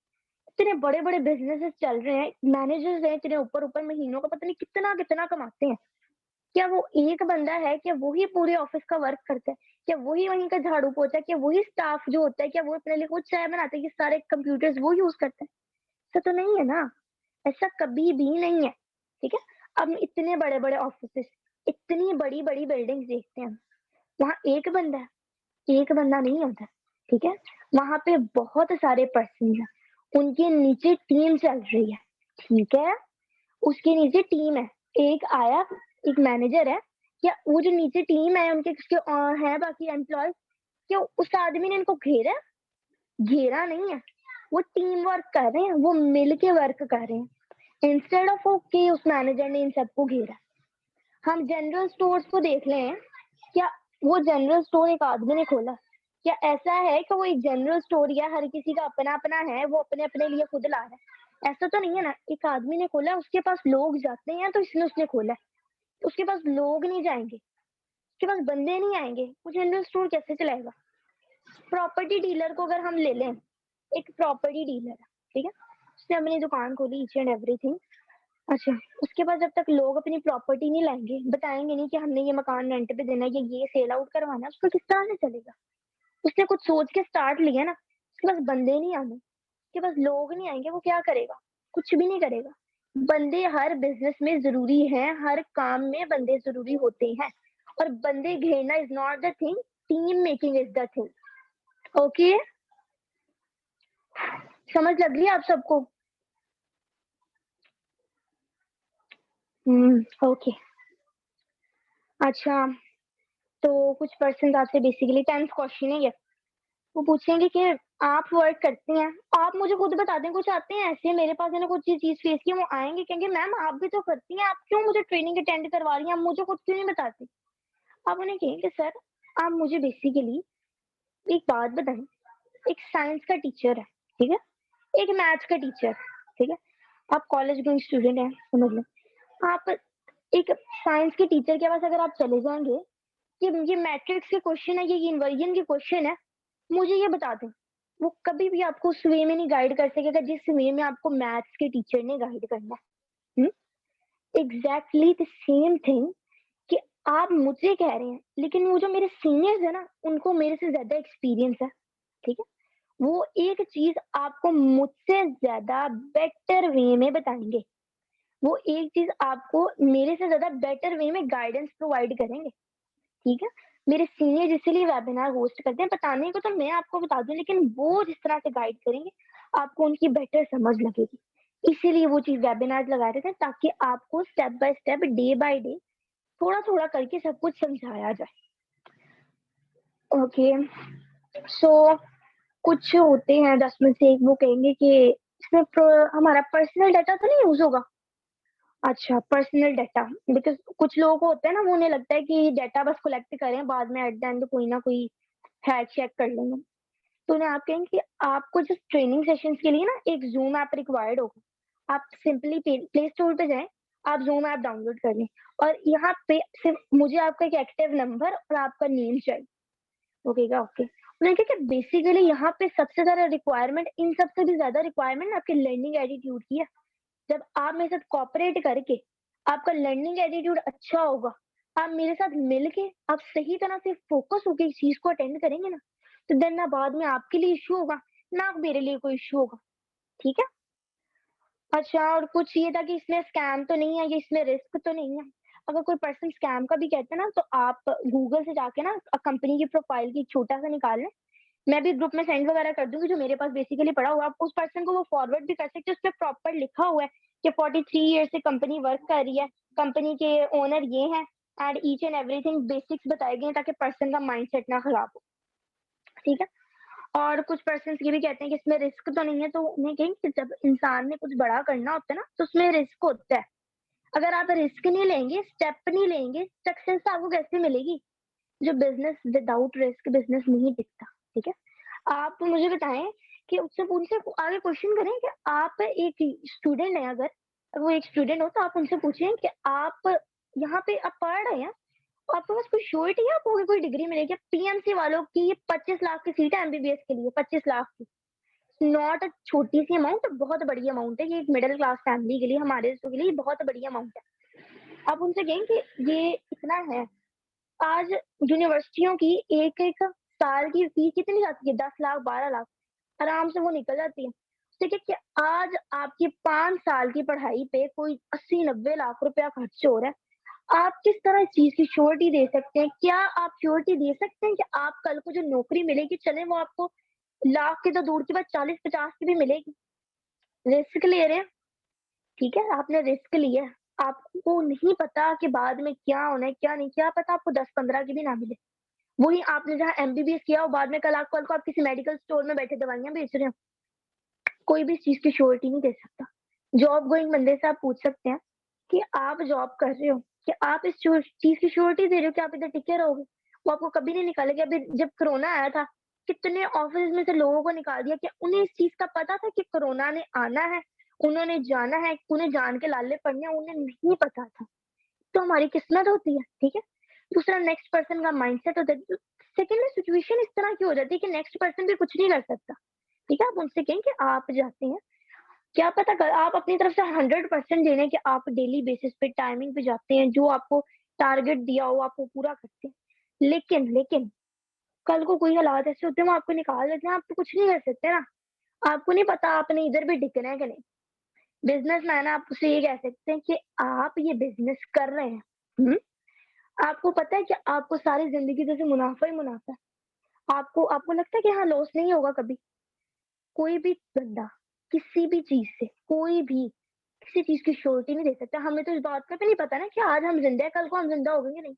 इतने बड़े-बड़े बिज़नेसेस चल रहे हैं, मैनेजर्स हैं इतने ऊपर-ऊपर महीनों का पता नहीं कितना-कितना कमाते हैं। क्या वो एक बंदा है, क्या वो ही पूरे ऑफ़िस का वर्क करता है? क्या वही वहीं का झाड़ू-पोछा, क्या वही स्टाफ जो होता है, क्या वो अपने लिए खुद चाय बनाते हैं कि सारे कंप्यूटर्स वो यूज़ करते हैं? ऐसा तो नहीं है ना, ऐसा कभी भी नहीं है, ठीक है? अब इतने बड़े-बड़े ऑफ़िसेस, इतनी बड़ी-बड़ी बिल्डिंग्स देखते हैं, वहाँ एक बंदा है, एक बंदा नहीं होता, ठीक है? वहाँ पे बहुत सारे पर्सन हैं, उनके नीचे टीम चल रही है, ठीक है? उसके नीचे टीम है, एक आया, एक मैनेजर है, क्या वो जो नीचे टीम है उनके उसके हैं बाकी एम्प्लॉइज़, क्या उस आदमी ने इनको घेरा है? घेरा नहीं है, वो टीम वर्क कर रहे हैं, वो मिल के वर्क कर रहे हैं। इंस्टेड ऑफ कि उस मैनेजर ने इन सबको घेरा। हम जनरल स्टोर्स को देख लें, क्या वो जनरल स्टोर एक आदमी ने खोला? क्या ऐसा है कि वो एक जनरल स्टोर या हर किसी का अपना-अपना है, वो अपने-अपने लिए खुद ला रहा है? ऐसा तो नहीं है ना, एक आदमी ने खोला, उसके पास लोग जाते हैं तो इसलिए उसने खोला है। उसके पास लोग नहीं जाएँगे, उसके पास बंदे नहीं आएँगे, वो जनरल स्टोर कैसे चलाएगा? प्रॉपर्टी डीलर को अगर हम ले लें, एक प्रॉपर्टी डीलर है, ठीक है? उसने अपनी दुकान खोली ईच एंड एवरीथिंग। अच्छा, उसके बाद जब तक लोग अपनी प्रॉपर्टी नहीं लाएँगे, बताएँगे नहीं कि हमने ये मकान रेंट पे देना है या ये सेल आउट करवाना है, उसको किस तरह से चलेगा? उसने कुछ सोच के स्टार्ट लिया ना, उसके पास बंदे नहीं आने, उसके पास लोग नहीं आएँगे, वो क्या करेगा? कुछ भी नहीं करेगा। बंदे हर बिज़नेस में ज़रूरी हैं, हर काम में बंदे ज़रूरी होते हैं और बंदे घेरना is not the thing, team making is the thing. Okay? समझ लग रही है आप सबको? ओके। अच्छा, तो कुछ पर्सन्स आपसे बेसिकली 10th क्वेश्चन है ये। वो पूछेंगे कि आप वर्क करती हैं, आप मुझे खुद बता दें कुछ आते हैं ऐसे मेरे पास है ना कुछ ये चीज़ फेस की है, वो आएँगे कहेंगे मैम आप भी तो करती हैं, आप क्यों मुझे ट्रेनिंग अटेंड करवा रही हैं, आप मुझे खुद क्यों नहीं बताती? आप उन्हें कहेंगे सर आप मुझे बेसिकली एक बात बताएँ, एक साइंस का टीचर है, ठीक है? एक मैथ्स का टीचर, ठीक है? आप कॉलेज गोइंग स्टूडेंट हैं, समझ लो। आप एक साइंस के टीचर के पास अगर आप चले जाएँगे कि ये मैट्रिक्स के क्वेश्चन है, ये इन्वर्जन के क्वेश्चन है, मुझे ये बता दें। वो कभी भी आपको उस वे में नहीं गाइड कर सकेगा जिस वे में आपको मैथ्स के टीचर ने गाइड करना है। एग्ज़ैक्टली द सेम थिंग कि आप मुझे कह रहे हैं, लेकिन वो जो मेरे सीनियर्स हैं ना, उनको मेरे से ज़्यादा एक्सपीरियंस है, ठीक है? वो एक चीज़ आपको मुझसे ज़्यादा बेटर वे में बताएँगे। वो एक चीज़ आपको मेरे से ज़्यादा बेटर वे में गाइडेंस प्रोवाइड करेंगे। ठीक है? मेरे सीनियर इसीलिए वेबिनार होस्ट करते हैं, बताने को तो मैं आपको बता दूँ लेकिन वो जिस तरह से गाइड करेंगे, आपको उनकी बेटर समझ लगेगी। इसीलिए वो चीज़ वेबिनार लगा रहे थे ताकि आपको step by step, day by day, थोड़ा-थोड़ा करके सब कुछ समझाया जाए। ओके, सो कुछ होते हैं 10 में से एक वो कहेंगे कि इसमें हमारा पर्सनल डाटा तो नहीं यूज़ होगा? अच्छा, पर्सनल डाटा बिकॉज़ कुछ लोगों को होता है ना, वो उन्हें लगता है कि डाटा बस कलेक्ट करें, बाद में एट द एंड कोई ना कोई हैक चेक कर लेंगे। तो उन्हें आप कहेंगे कि आपको जो ट्रेनिंग सेशंस के लिए ना एक ज़ूम ऐप रिक्वायर्ड होगा। आप सिंपली प्ले स्टोर पे जाएँ, आप ज़ूम ऐप डाउनलोड कर लें और यहाँ पे सिर्फ़ मुझे आपका एक एक्टिव नंबर और आपका नेम चाहिए। वो कहेगा ओके। उन्होंने कहा कि बेसिकली यहाँ पे सबसे ज़्यादा रिक्वायरमेंट इन सबसे भी ज़्यादा रिक्वायरमेंट आपके लर्निंग एटीट्यूड की है। जब आप मेरे साथ कोऑपरेट करके आपका लर्निंग एटीट्यूड अच्छा होगा, आप मेरे साथ मिलके आप सही तरह से फ़ोकस होके इस चीज़ को अटेंड करेंगे ना, तो देन ना बाद में आपके लिए इश्यू होगा, ना मेरे लिए कोई इश्यू होगा, ठीक है? अच्छा और कुछ ये था कि इसमें स्कैम तो नहीं है, ये इसमें रिस्क तो नहीं है। अगर कोई पर्सन स्कैम का भी कहते हैं ना, तो आप गूगल से जाके ना कंपनी की प्रोफाइल की छोटा-सा निकाल लें। मैं भी ग्रुप में सेंड वगैरह कर दूँगी, जो मेरे पास बेसिकली पड़ा हुआ है। आप उस पर्सन को वो फॉरवर्ड भी कर सकते हैं, उसपे प्रॉपर लिखा हुआ है कि 43 ईयर्स से कंपनी वर्क कर रही है, कंपनी के ओनर ये हैं and each and everything basics बताए गए हैं, ताकि पर्सन का माइंडसेट ना खराब हो, ठीक है? और कुछ पर्सन्स ये भी कहते हैं कि इसमें रिस्क तो नहीं है, तो उन्हें कहेंगे कि जब इंसान ने कुछ बड़ा करना होता है ना, तो उसमें रिस्क होता है। अगर आप रिस्क नहीं लेंगे, स्टेप नहीं लेंगे, सक्सेस आपको कैसे मिलेगी? जो बिज़नेस विदाउट रिस्क बिज़नेस नहीं टिकता, ठीक है? आप मुझे बताएँ कि उससे उनसे आगे क्वेश्चन करें कि आप एक स्टूडेंट हैं अगर वो एक स्टूडेंट हो, तो आप उनसे पूछें कि आप यहाँ पे आप पढ़ रहे हैं, तो आपके पास कोई श्योरिटी है आपको कोई डिग्री मिलेगी? पीएमसी वालों की 25 लाख की सीट है एमबीबीएस के लिए, 25 लाख की। नॉट अ छोटी सी अमाउंट, बहुत बड़ी अमाउंट है। ये एक मिडल क्लास फैमिली के लिए, हमारे जैसों के लिए बहुत बड़ी अमाउंट है। आप उनसे कहें कि ये इतना है। आज यूनिवर्सिटियों की एक-एक साल की फीस कितनी जाती है? 10 लाख, 12 लाख, आराम से वो निकल जाती है। देखिए कि आज आपकी 5 साल की पढ़ाई पे कोई 80-90 लाख रुपया खर्च हो रहा है। आप किस तरह इस चीज़ की श्योरिटी दे सकते हैं? क्या आप श्योरिटी दे सकते हैं कि आप कल को जो नौकरी मिलेगी, चले वो आपको लाख की तो दूर की बात 40-50 की भी मिलेगी? रिस्क ले रहे हैं, ठीक है? आपने रिस्क लिया है। आपको नहीं पता कि बाद में क्या होना है, क्या नहीं, क्या पता आपको 10-15 की भी ना मिले। वही आपने जहाँ एमबीबीएस किया हो, बाद में कल को आप किसी मेडिकल स्टोर में बैठे दवाइयाँ बेच रहे हो। कोई भी इस चीज़ की श्योरिटी नहीं दे सकता। जॉब गोइंग बंदे से आप पूछ सकते हैं कि आप जॉब कर रहे हो, कि आप इस चीज़ की श्योरिटी दे रहे हो कि आप इधर टिके रहोगे? वो आपको कभी नहीं निकालेंगे। अभी जब कोरोना आया था, कितने ऑफिस में से लोगों को निकाल दिया कि उन्हें इस चीज़ का पता था कि कोरोना ने आना है, उन्होंने जाना है, उन्हें जान के लाले पड़ने हैं, उन्हें नहीं पता था। तो हमारी किस्मत होती है, ठीक है? दूसरा नेक्स्ट पर्सन का माइंडसेट होता है। सेकंडली सिचुएशन इस तरह की हो जाती है कि नेक्स्ट पर्सन भी कुछ नहीं कर सकता, ठीक है? आप उनसे कहें कि आप जाते हैं, क्या पता क आप अपनी तरफ से 100% दे लें कि आप डेली बेसिस पे टाइमिंग पे जाते हैं, जो आपको टारगेट दिया हो आप वो पूरा करते हैं। लेकिन कल को कोई हालात ऐसे होते हैं वो आपको निकाल देते हैं, आप तो कुछ नहीं कर सकते ना। आपको नहीं पता आपने इधर भी टिकना है कि नहीं। बिज़नेसमैन आप उससे ये कह सकते हैं कि आप ये बिज़नेस कर रहे हैं, हुँ? आपको पता है कि आपको सारी ज़िंदगी जैसे मुनाफ़ा ही मुनाफ़ा है। आपको आपको लगता है कि हाँ, लॉस नहीं होगा कभी? कोई भी बंदा, किसी भी चीज़ से, कोई भी, किसी चीज़ की श्योरिटी नहीं दे सकता। हमें तो इस बात का भी नहीं पता ना कि आज हम ज़िंदा हैं, कल को हम ज़िंदा हो गए कि नहीं।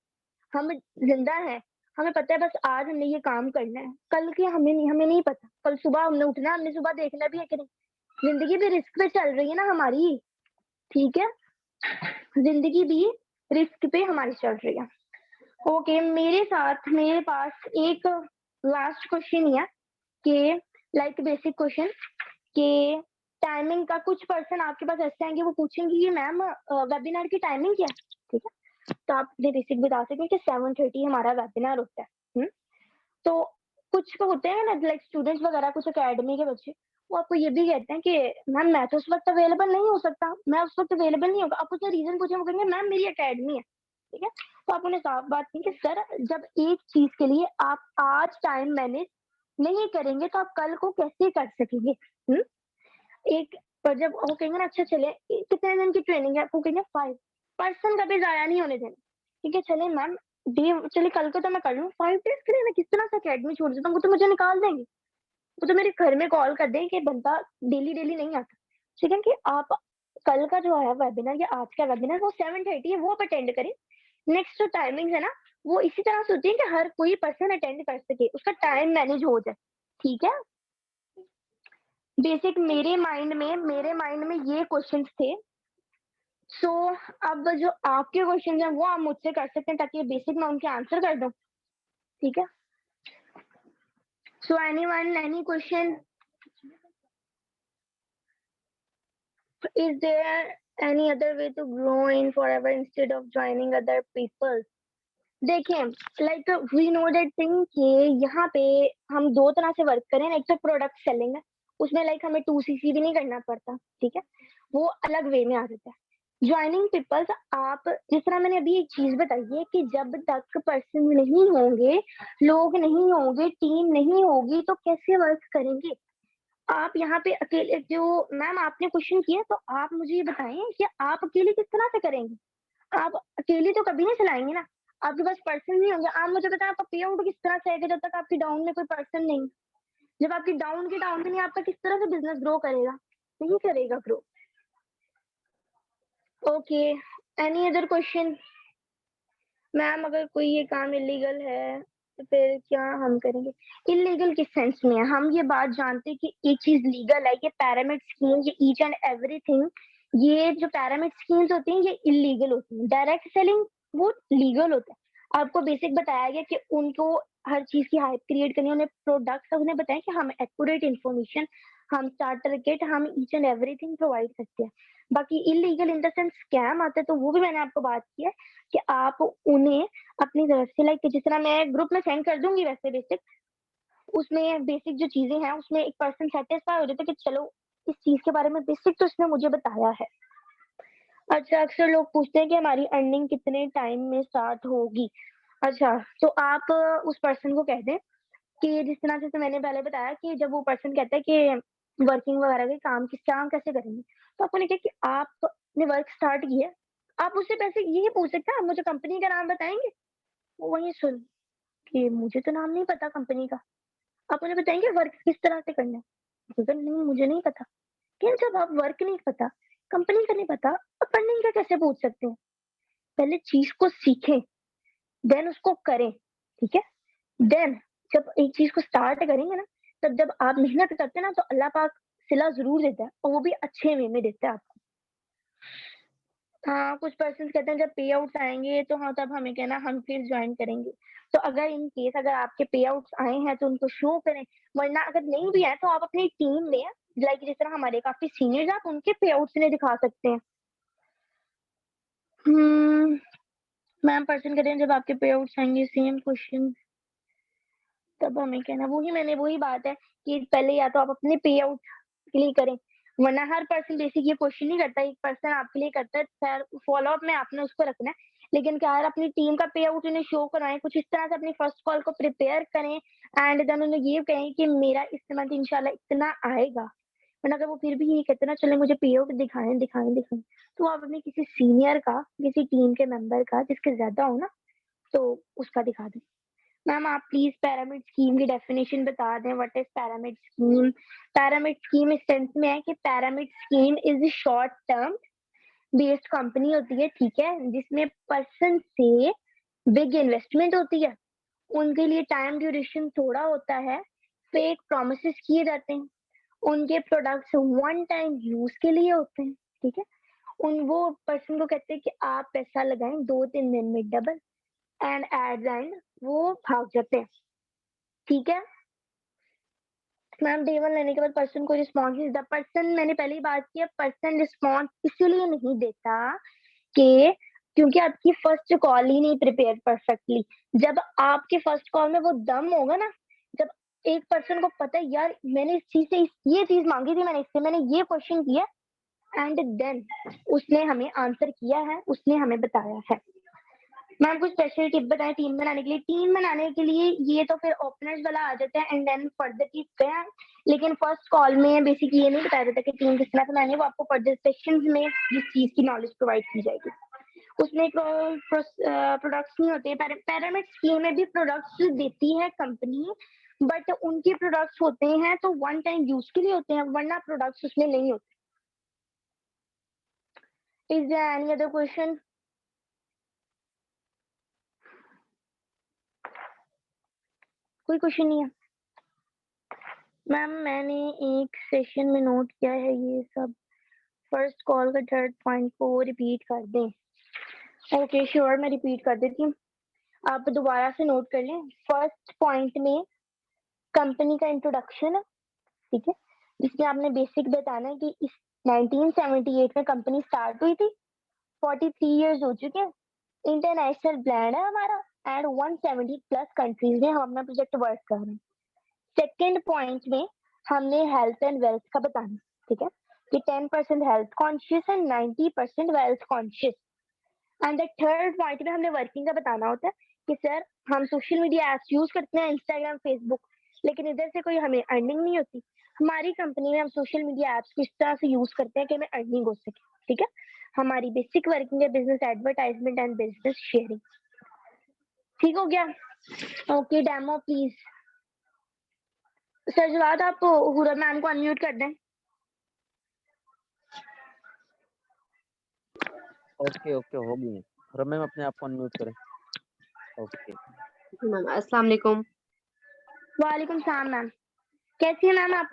हम ज़िंदा हैं, हमें पता है बस आज हमने ये काम करना है, कल की हमें नहीं पता। कल सुबह हमने उठना है, हमने सुबह देखना भी है कि नहीं। ज़िंदगी भी रिस्क पे चल रही है ना हमारी, ठीक है? ज़िंदगी भी रिस्क पे हमारी चल रही है। ओके, मेरे पास एक लास्ट क्वेश्चन ही है कि लाइक बेसिक क्वेश्चन कि टाइमिंग का कुछ पर्सन आपके पास ऐसे आएँगे वो पूछेंगे कि मैम वेबिनार की टाइमिंग क्या है? ठीक है? तो आप ये बेसिक बता सकते हैं कि 7:30 हमारा वेबिनार होता है। हुँ? तो कुछ तो होते हैं ना लाइक स्टूडेंट्स वगैरह कुछ अकेडमी के बच्चे, वो आपको ये भी कहते हैं कि मैम मैं तो उस वक़्त अवेलेबल नहीं हो सकता, मैं उस वक़्त अवेलेबल नहीं होगा। आप उससे रीज़न पूछें वो कहेंगे मैम मेरी अकेडमी है, ठीक है? तो आप उन्हें साफ बात कहें कि सर जब एक चीज़ के लिए आप आज टाइम मैनेज नहीं करेंगे तो आप कल को कैसे कर सकेंगे? हुँ? एक पर जब वो कहेंगे ना अच्छा चले कितने दिन की ट्रेनिंग है? वो कहेंगे 5 पर्सन कभी ज़ाया नहीं होने देना। ठीक है, चलिए मैम डे चलिए कल को तो मैं कर लूँ, 5 डेज़ के लिए मैं किस तरह से अकेडमी छोड़ देता हूँ, वो तो मुझे निकाल देंगे। वो तो मेरे घर में कॉल कर दें कि बंदा डेली-डेली नहीं आता। ठीक है कि आप कल का जो है वेबिनार या आज का वेबिनार वो 7:30 है वो आप अटेंड करें। नेक्स्ट जो टाइमिंग्स है ना, वो इसी तरह से होती है कि हर कोई पर्सन अटेंड कर सके, उसका टाइम मैनेज हो जाए। ठीक है? बेसिक मेरे माइंड में ये क्वेश्चंस थे। सो अब जो आपके क्वेश्चंस हैं वो आप मुझसे कर सकते हैं ताकि बेसिक मैं उनके आंसर कर दूँ, ठीक है? So anyone any question? Is there any other way to grow in forever instead of joining other people? देखिए like we know that thing कि यहाँ पे हम 2 तरह से वर्क करें, एक तो प्रोडक्ट सेलिंग है, उसमें लाइक हमें 2 सीसी भी नहीं करना पड़ता, ठीक है? वो अलग वे में आ जाता है। जॉइनिंग पीपल्स आप जिस तरह मैंने अभी एक चीज़ बताई है कि जब तक पर्सन नहीं होंगे, लोग नहीं होंगे, टीम नहीं होगी तो कैसे वर्क करेंगे? आप यहाँ पे अकेले जो मैम आपने क्वेश्चन किया तो आप मुझे ये बताएँ कि आप अकेले किस तरह से करेंगे? आप अकेले तो कभी नहीं चलाएँगे ना, आपके पास पर्सन नहीं होंगे। आप मुझे बताएँ आपका पे आउट किस तरह से आएगा जब तक आपकी डाउन में कोई पर्सन नहीं? जब आपकी डाउन के डाउन में नहीं, आपका किस तरह से बिज़नेस ग्रो करेगा? नहीं करेगा grow. Okay, any other question? Ma'am अगर कोई ये काम इल्लीगल है, तो फिर क्या हम करेंगे? इल्लीगल किस सेंस में है? हम ये बात जानते हैं कि ये चीज़ लीगल है, ये पिरामिड स्कीम, ये ईच एंड एवरीथिंग, ये जो पिरामिड स्कीम्स होती हैं, ये इल्लीगल होती हैं। डायरेक्ट सेलिंग वो लीगल होता है। आपको बेसिक बताया गया कि उनको हर चीज़ की हाइप क्रिएट करनी है, उन्हें प्रोडक्ट्स उन्हें बताएँ कि हम एक्यूरेट इन्फॉर्मेशन, हम स्टार्टर किट, हम ईच एंड एवरीथिंग प्रोवाइड करते हैं। बाकी illegal in the sense scam आता है, तो वो भी मैंने आपको बात की है कि आप उन्हें अपनी तरफ से लाइक जिस तरह मैं ग्रुप में सेंड कर दूँगी वैसे बेसिक, उसमें बेसिक जो चीज़ें हैं उसमें एक पर्सन सैटिस्फाई हो जाता है कि चलो इस चीज़ के बारे में बेसिक तो इसने मुझे बताया है। अच्छा, अक्सर लोग पूछते हैं कि हमारी अर्निंग कितने टाइम में स्टार्ट होगी? अच्छा, तो आप उस पर्सन को कह दें कि जिस तरह जैसे मैंने पहले बताया कि जब वो पर्सन कहता है कि वर्किंग वगैरह के काम कैसे करेंगे? तो आप उन्हें कहें कि आपने वर्क स्टार्ट किया है। आप उससे पैसे यही पूछ सकते हैं, आप मुझे कंपनी का नाम बताएँगे? वो वहीं सुन कि मुझे तो नाम नहीं पता कंपनी का। आप मुझे बताएँगे वर्क किस तरह से करना है? अगर नहीं मुझे नहीं पता। क्यों जब आप वर्क नहीं पता, कंपनी का नहीं पता, आप अर्निंग का कैसे पूछ सकते हैं? पहले चीज़ को सीखें, देन उसको करें, ठीक है? देन जब एक चीज़ को स्टार्ट करेंगे ना, तब जब आप मेहनत करते हैं ना तो अल्लाह पाक सिला ज़रूर देता है और वो भी अच्छे वे में देता है आपको। हाँ, कुछ पर्सन्स कहते हैं जब पे आउट्स आएँगे तो हाँ, तब हमें कहना हम फिर जॉइन करेंगे। तो अगर इन केस अगर आपके पे आउट्स आए हैं तो उनको शो करें, वरना अगर नहीं भी आए तो आप अपनी टीम में लाइक जिस तरह हमारे काफ़ी सीनियर्स हैं आप उनके पे आउट्स इन्हें दिखा सकते हैं। हुँ, मैम पर्सन कहते हैं जब आपके पे आउट्स आएँगे सेम क्वेश्चन तब हमें कहना वही बात है कि पहले या तो आप अपने पे आउट के लिए करें, वरना हर पर्सन बेसिक ये क्वेश्चन नहीं करता, एक पर्सन आपके लिए करता है, खैर फ़ॉलो अप में आपने उसको रखना है। लेकिन क्या है अपनी टीम का पे आउट उन्हें शो करवाएँ, कुछ इस तरह से अपनी फर्स्ट कॉल को प्रिपेयर करें एंड देन उन्हें ये कहें कि मेरा इस मंथ इंशाल्लाह इतना आएगा। वरना अगर वो फिर भी यही कहते हैं ना चले मुझे पे आउट दिखाएँ, तो आप अपने किसी सीनियर का, किसी टीम के मेंबर का जिसके ज़्यादा हो ना, तो उसका दिखा दें। मैम आप प्लीज़ पिरामिड स्कीम की डेफिनिशन बता दें, what is pyramid scheme? Pyramid scheme इस सेंस में है कि pyramid scheme is short term based company होती है, ठीक है? जिसमें पर्सन से बिग इन्वेस्टमेंट होती है, उनके लिए टाइम ड्यूरेशन थोड़ा होता है, फेक प्रॉमिसेस किए जाते हैं, उनके प्रोडक्ट्स वन टाइम यूज़ के लिए होते हैं, ठीक है? उन वो पर्सन को कहते हैं कि आप पैसा लगाएँ 2-3 दिन में double and at the end वो भाग जाते हैं, ठीक है? मैम डे 1 लेने के बाद पर्सन को रिस्पॉन्स नहीं देता। पर्सन मैंने पहले ही बात की है, पर्सन रिस्पॉन्स इसीलिए नहीं देता कि क्योंकि आपकी फर्स्ट कॉल ही नहीं प्रिपेयर परफेक्टली। जब आपके फर्स्ट कॉल में वो दम होगा ना, जब एक पर्सन को पता है यार मैंने इस चीज़ से ये चीज़ माँगी थी मैंने इससे, मैंने ये क्वेश्चन किया एंड देन उसने हमें आंसर किया है, उसने हमें बताया है। मैम कुछ स्पेशल टिप बताएँ टीम बनाने के लिए? टीम बनाने के लिए ये तो फिर ओपनर्स वाला आ जाता है एंड देन फर्दर की गया, लेकिन फर्स्ट कॉल में बेसिक ये नहीं बताया जाता कि टीम किस तरह से बनानी है, वो आपको फर्दर सेक्शंस में जिस चीज़ की नॉलेज प्रोवाइड की जाएगी। उसमें प्रोडक्ट्स नहीं होते, पिरामिड स्कीम में भी प्रोडक्ट्स देती है कंपनी, बट उनके प्रोडक्ट्स होते हैं तो वन टाइम यूज़ के लिए होते हैं, वरना प्रोडक्ट्स उसमें नहीं होते। Is there any other question? कोई क्वेश्चन नहीं है? मैम मैंने एक सेशन में नोट किया है ये सब। फर्स्ट कॉल का थर्ड पॉइंट को रिपीट कर दें। ओके श्योर मैं रिपीट कर देती हूँ। आप दोबारा से नोट कर लें। फर्स्ट पॉइंट में कंपनी का इंट्रोडक्शन है, ठीक है? जिसमें आपने बेसिक बताना है कि इस 1978 में कंपनी स्टार्ट हुई थी, 43 इयर्स हो चुके हैं। इंटरनेशनल ब्रांड है हमारा एंड 170 प्लस कंट्रीज में हम अपना प्रोजेक्ट वर्क कर रहे हैं। सेकंड पॉइंट में हमने हेल्थ एंड वेल्थ का बताना, ठीक है? कि 10% health conscious and 90% wealth conscious. And the third point में हमने वर्किंग का बताना होता है कि सर हम सोशल मीडिया एप्स यूज करते हैं इंस्टाग्राम, फेसबुक, लेकिन इधर से कोई हमें अर्निंग नहीं होती। हमारी कंपनी में हम सोशल मीडिया ऐप्स को इस तरह से यूज़ करते हैं कि हमें अर्निंग हो सके, ठीक है? हमारी बेसिक वर्किंग है business advertisement and business sharing. ठीक हो गया? Okay, demo please. सरजवाद आप हुरा मैम को अनम्यूट कर दें। ओके, ओके, हो गई है। और मैम अपने आप को अनम्यूट करें। ओके। जी मैम, अस्सलाम वालेकुम। वालेकुम सलाम मैम। कैसी हैं मैम आप?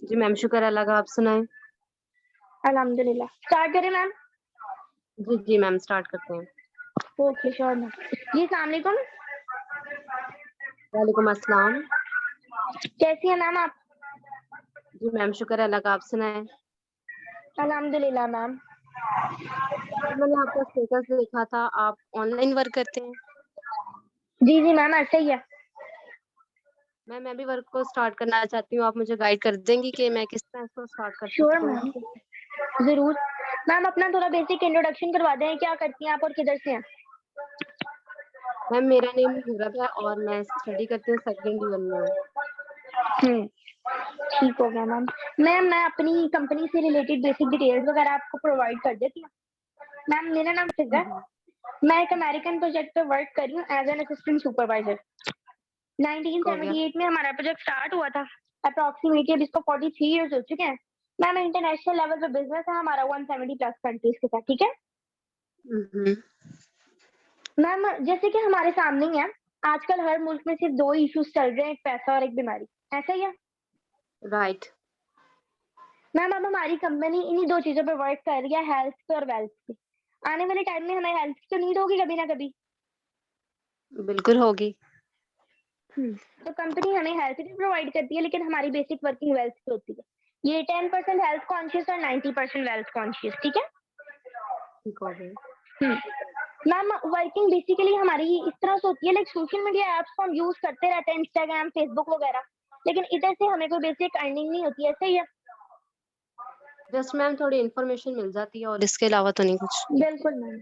जी मैम, शुक्र अल्लाह का, आप सुनाएँ? अल्हम्दुलिल्लाह। स्टार्ट करें मैम? जी मैम, स्टार्ट करते हैं। Okay, sure ma'am. जी, अस्सलाम वालेकुम। वालेकुम अस्सलाम। कैसी हैं मैम आप? जी मैम, शुक्र अल्लाह का, आप सुनाएँ? अल्हम्दुलिल्लाह मैम। जी मैंने आपका स्टेटस देखा था, आप ऑनलाइन वर्क करते हैं? जी, जी मैम, ऐसा ही है। मैम, मैं भी वर्क को स्टार्ट करना चाहती हूँ, आप मुझे गाइड कर देंगी कि मैं किस तरह इसको स्टार्ट कर श्योर सकती हूँ? मैम, ज़रूर। मैम अपना थोड़ा बेसिक इंट्रोडक्शन करवा दें, क्या करती हैं आप और किधर से हैं? मैम, मेरा नेम हीरत है और मैं स्टडी करती हूँ, सेकंड ईयर में हूँ। ठीक हो गया मैम। मैम मैं अपनी कंपनी से रिलेटेड बेसिक डिटेल्स वगैरह आपको प्रोवाइड कर देती हूँ। मैम मेरा नाम फिज़ा है। मैं एक अमेरिकन प्रोजेक्ट पे वर्क कर रही हूँ एज़ एन असिस्टेंट सुपरवाइज़र। हो गया। 1978 में हमारा प्रोजेक्ट स्टार्ट हुआ था। अप्रॉक्सिमेटली अब इसको 43 इयर्स हो चुके हैं। मैम इंटरनेशनल लेवल पे बिज़नेस है हमारा 170 प्लस कंट्रीज़ के साथ, ठीक है? हुँ। मैम जैसे कि हमारे सामने ही है, आजकल हर मुल्क में सिर्फ 2 इश्यूज़ चल रहे हैं, एक पैसा और एक बीमारी। ऐसा ही है? राइट। मैम अब हमारी कंपनी इन्हीं 2 चीज़ों पे वर्क कर रही है, हेल्थ पे और वेल्थ पे। आने वाले टाइम में हमें हेल्थ की तो नीड होगी कभी ना कभी। बिल्कुल होगी। तो कंपनी हमें हेल्थ भी प्रोवाइड करती है लेकिन हमारी बेसिक वर्किंग वेल्थ पे होती है। ये 10% हेल्थ कॉन्शियस और 90% वेल्थ कॉन्शियस, ठीक है? ठीक हो गई। मैम वर्किंग बेसिकली हमारी इस तरह से होती है लाइक सोशल मीडिया ऐप्स को हम यूज़ करते रहते हैं इंस्टाग्राम, फेसबुक वगैरह, लेकिन इधर से हमें कोई बेसिक अर्निंग नहीं होती है, सही है? जस्ट मैम थोड़ी इन्फॉर्मेशन मिल जाती है और इसके अलावा तो नहीं कुछ। बिल्कुल मैम।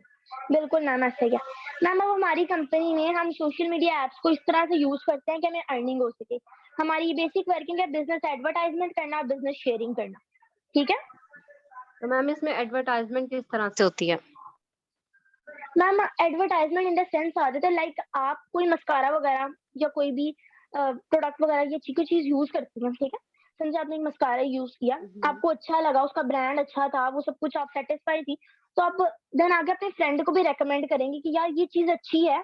बिल्कुल मैम, ऐसा ही है। मैम अब हमारी कंपनी में हम सोशल मीडिया ऐप्स को इस तरह से यूज़ करते हैं कि हमें अर्निंग हो सके। हमारी बेसिक वर्किंग है बिज़नेस एडवर्टाइज़मेंट करना, बिज़नेस शेयरिंग करना, ठीक है? तो मैम इसमें एडवर्टाइज़मेंट किस तरह से होती है? Ma'am advertisement in the sense आ जाता है लाइक आप कोई मस्कारा वगैरह या कोई भी प्रोडक्ट वगैरह ये कोई चीज़ यूज़ करती हैं, ठीक है? समझिए आपने एक मस्कारा यूज़ किया, हुँ। आपको अच्छा लगा, उसका ब्रांड अच्छा था, वो सब कुछ आप सैटिस्फाई थी, तो आप देन आगे अपने फ्रेंड को भी रिकमेंड करेंगे कि यार ये चीज़ अच्छी है,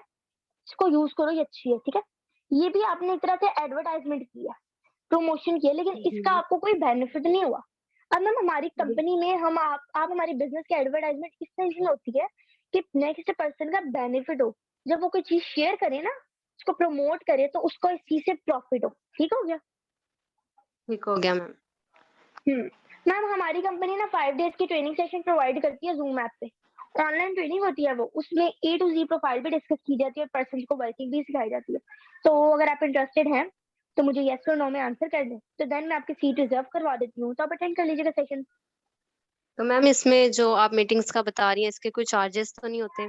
इसको यूज़ करो, ये अच्छी है, ठीक है? ये भी आपने एक तरह से एडवर्टाइज़मेंट किया, प्रमोशन किया, लेकिन इसका हुँ। आपको कोई बेनिफिट नहीं हुआ। अब मैम हमारी बिल कंपनी में हम आप हमारे बिज़नेस की एडवर्टाइज़मेंट इस सेंस में होती है कि नेक्स्ट पर्सन का बेनिफिट हो। जब वो कोई चीज़ शेयर करे ना, उसको प्रमोट करे तो उसको इस चीज़ से प्रॉफिट हो। ठीक हो गया? ठीक हो गया मैम। मैम हमारी कंपनी ना 5 डेज़ की ट्रेनिंग सेशन प्रोवाइड करती है ज़ूम ऐप पे। ऑनलाइन ट्रेनिंग होती है वो, उसमें ए टू ज़ी प्रोफाइल भी डिस्कस की जाती है और पर्सन को वर्किंग भी सिखाई जाती है। तो अगर आप इंटरेस्टेड हैं, तो मुझे येस और नो में आंसर कर दें, तो देन मैं आपकी सीट रिज़र्व करवा देती हूँ, तो आप अटेंड कर लीजिएगा सेशन। तो मैम इसमें जो आप मीटिंग्स का बता रही हैं इसके कोई चार्जेस तो नहीं होते?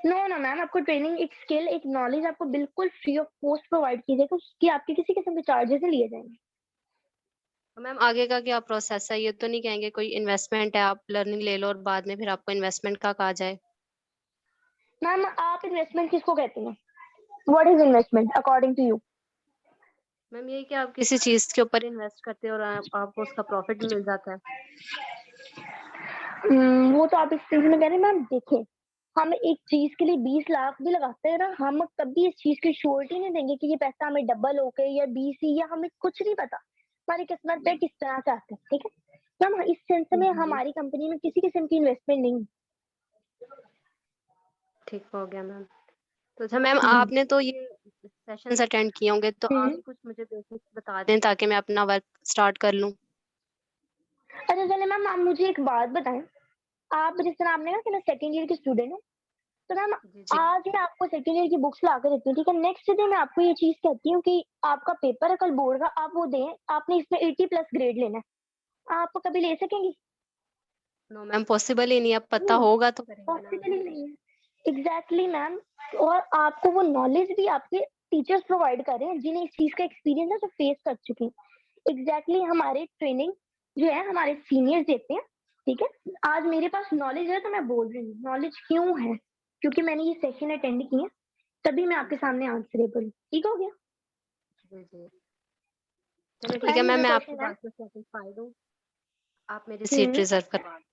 नो मैम आपको ट्रेनिंग, एक स्किल, एक नॉलेज आपको बिल्कुल फ्री ऑफ कॉस्ट प्रोवाइड की जाएगी, उसकी आपके किसी किस्म के चार्जेस नहीं लिए जाएँगे। तो मैम आगे का क्या प्रोसेस है? ये तो नहीं कहेंगे कोई इन्वेस्टमेंट है, आप लर्निंग ले लो और बाद में फिर आपको इन्वेस्टमेंट का कहा जाए? मैम आप इन्वेस्टमेंट किसको कहती हैं? What is investment according to you? Ma'am यही कि आप किसी चीज़ के ऊपर इन्वेस्ट करते हो और आप आपको उसका प्रॉफिट मिल जाता है। वो तो आप इस चीज़ में कह रहे हैं मैम देखिए, हम एक चीज़ के लिए 20 लाख भी लगाते हैं ना, हम कभी इस चीज़ की श्योरिटी नहीं देंगे कि ये पैसा हमें डबल होके या 20 ही, या हमें कुछ नहीं पता। हमारी किस्मत पे किस तरह से आता है, ठीक है? मैम इस सेंस में हुँ। हमारी कंपनी में किसी किस्म की इन्वेस्टमेंट नहीं है। ठीक हो गया मैम। तो अच्छा मैम हुँ। आपने तो ये सेशंस अटेंड किए होंगे तो आप हुँ। भी कुछ मुझे बेसिक्स बता दें ताकि मैं अपना वर्क स्टार्ट कर लूँ? अच्छा चलिए मैम आप मुझे एक बात बताएँ, आप जिस तरह आपने कहा कि मैं सेकंड ईयर की स्टूडेंट हूँ, तो मैम जी, जी। आज मैं आपको सेकंड ईयर की बुक्स ला के देती हूँ, ठीक है? नेक्स्ट डे मैं आपको ये चीज़ कहती हूँ कि आपका पेपर है कल बोर्ड का, आप वो दें, आपने इसमें 80 प्लस ग्रेड लेना है। आप कभी ले सकेंगी? नो मैम पॉसिबल ही नहीं है, अब पता नहीं, होगा तो करेंगे ना पॉसिबल मैम। ही नहीं है। एग्ज़ैक्टली मैम, और आपको वो नॉलेज भी आपके टीचर्स प्रोवाइड कर रहे हैं, जिन्हें इस चीज़ का एक्सपीरियंस है, जो फेस कर चुके हैं। एग्जैक्टली हमारे ट्रेनिंग जो है हमारे सीनियर्स देते हैं, ठीक है। आज मेरे पास नॉलेज है तो मैं बोल रही हूँ। नॉलेज क्यों है? क्योंकि मैंने ये सेशन अटेंड किए, तभी मैं आपके सामने आंसरेबल हूँ। ठीक हो गया? जी, जी। चलिए ठीक है एनी मैम, अदर मैं आपकी क्वेश्चन मैम? बात से सैटिस्फाइड हूँ। आप मेरी सीट रिजर्व करवा दें।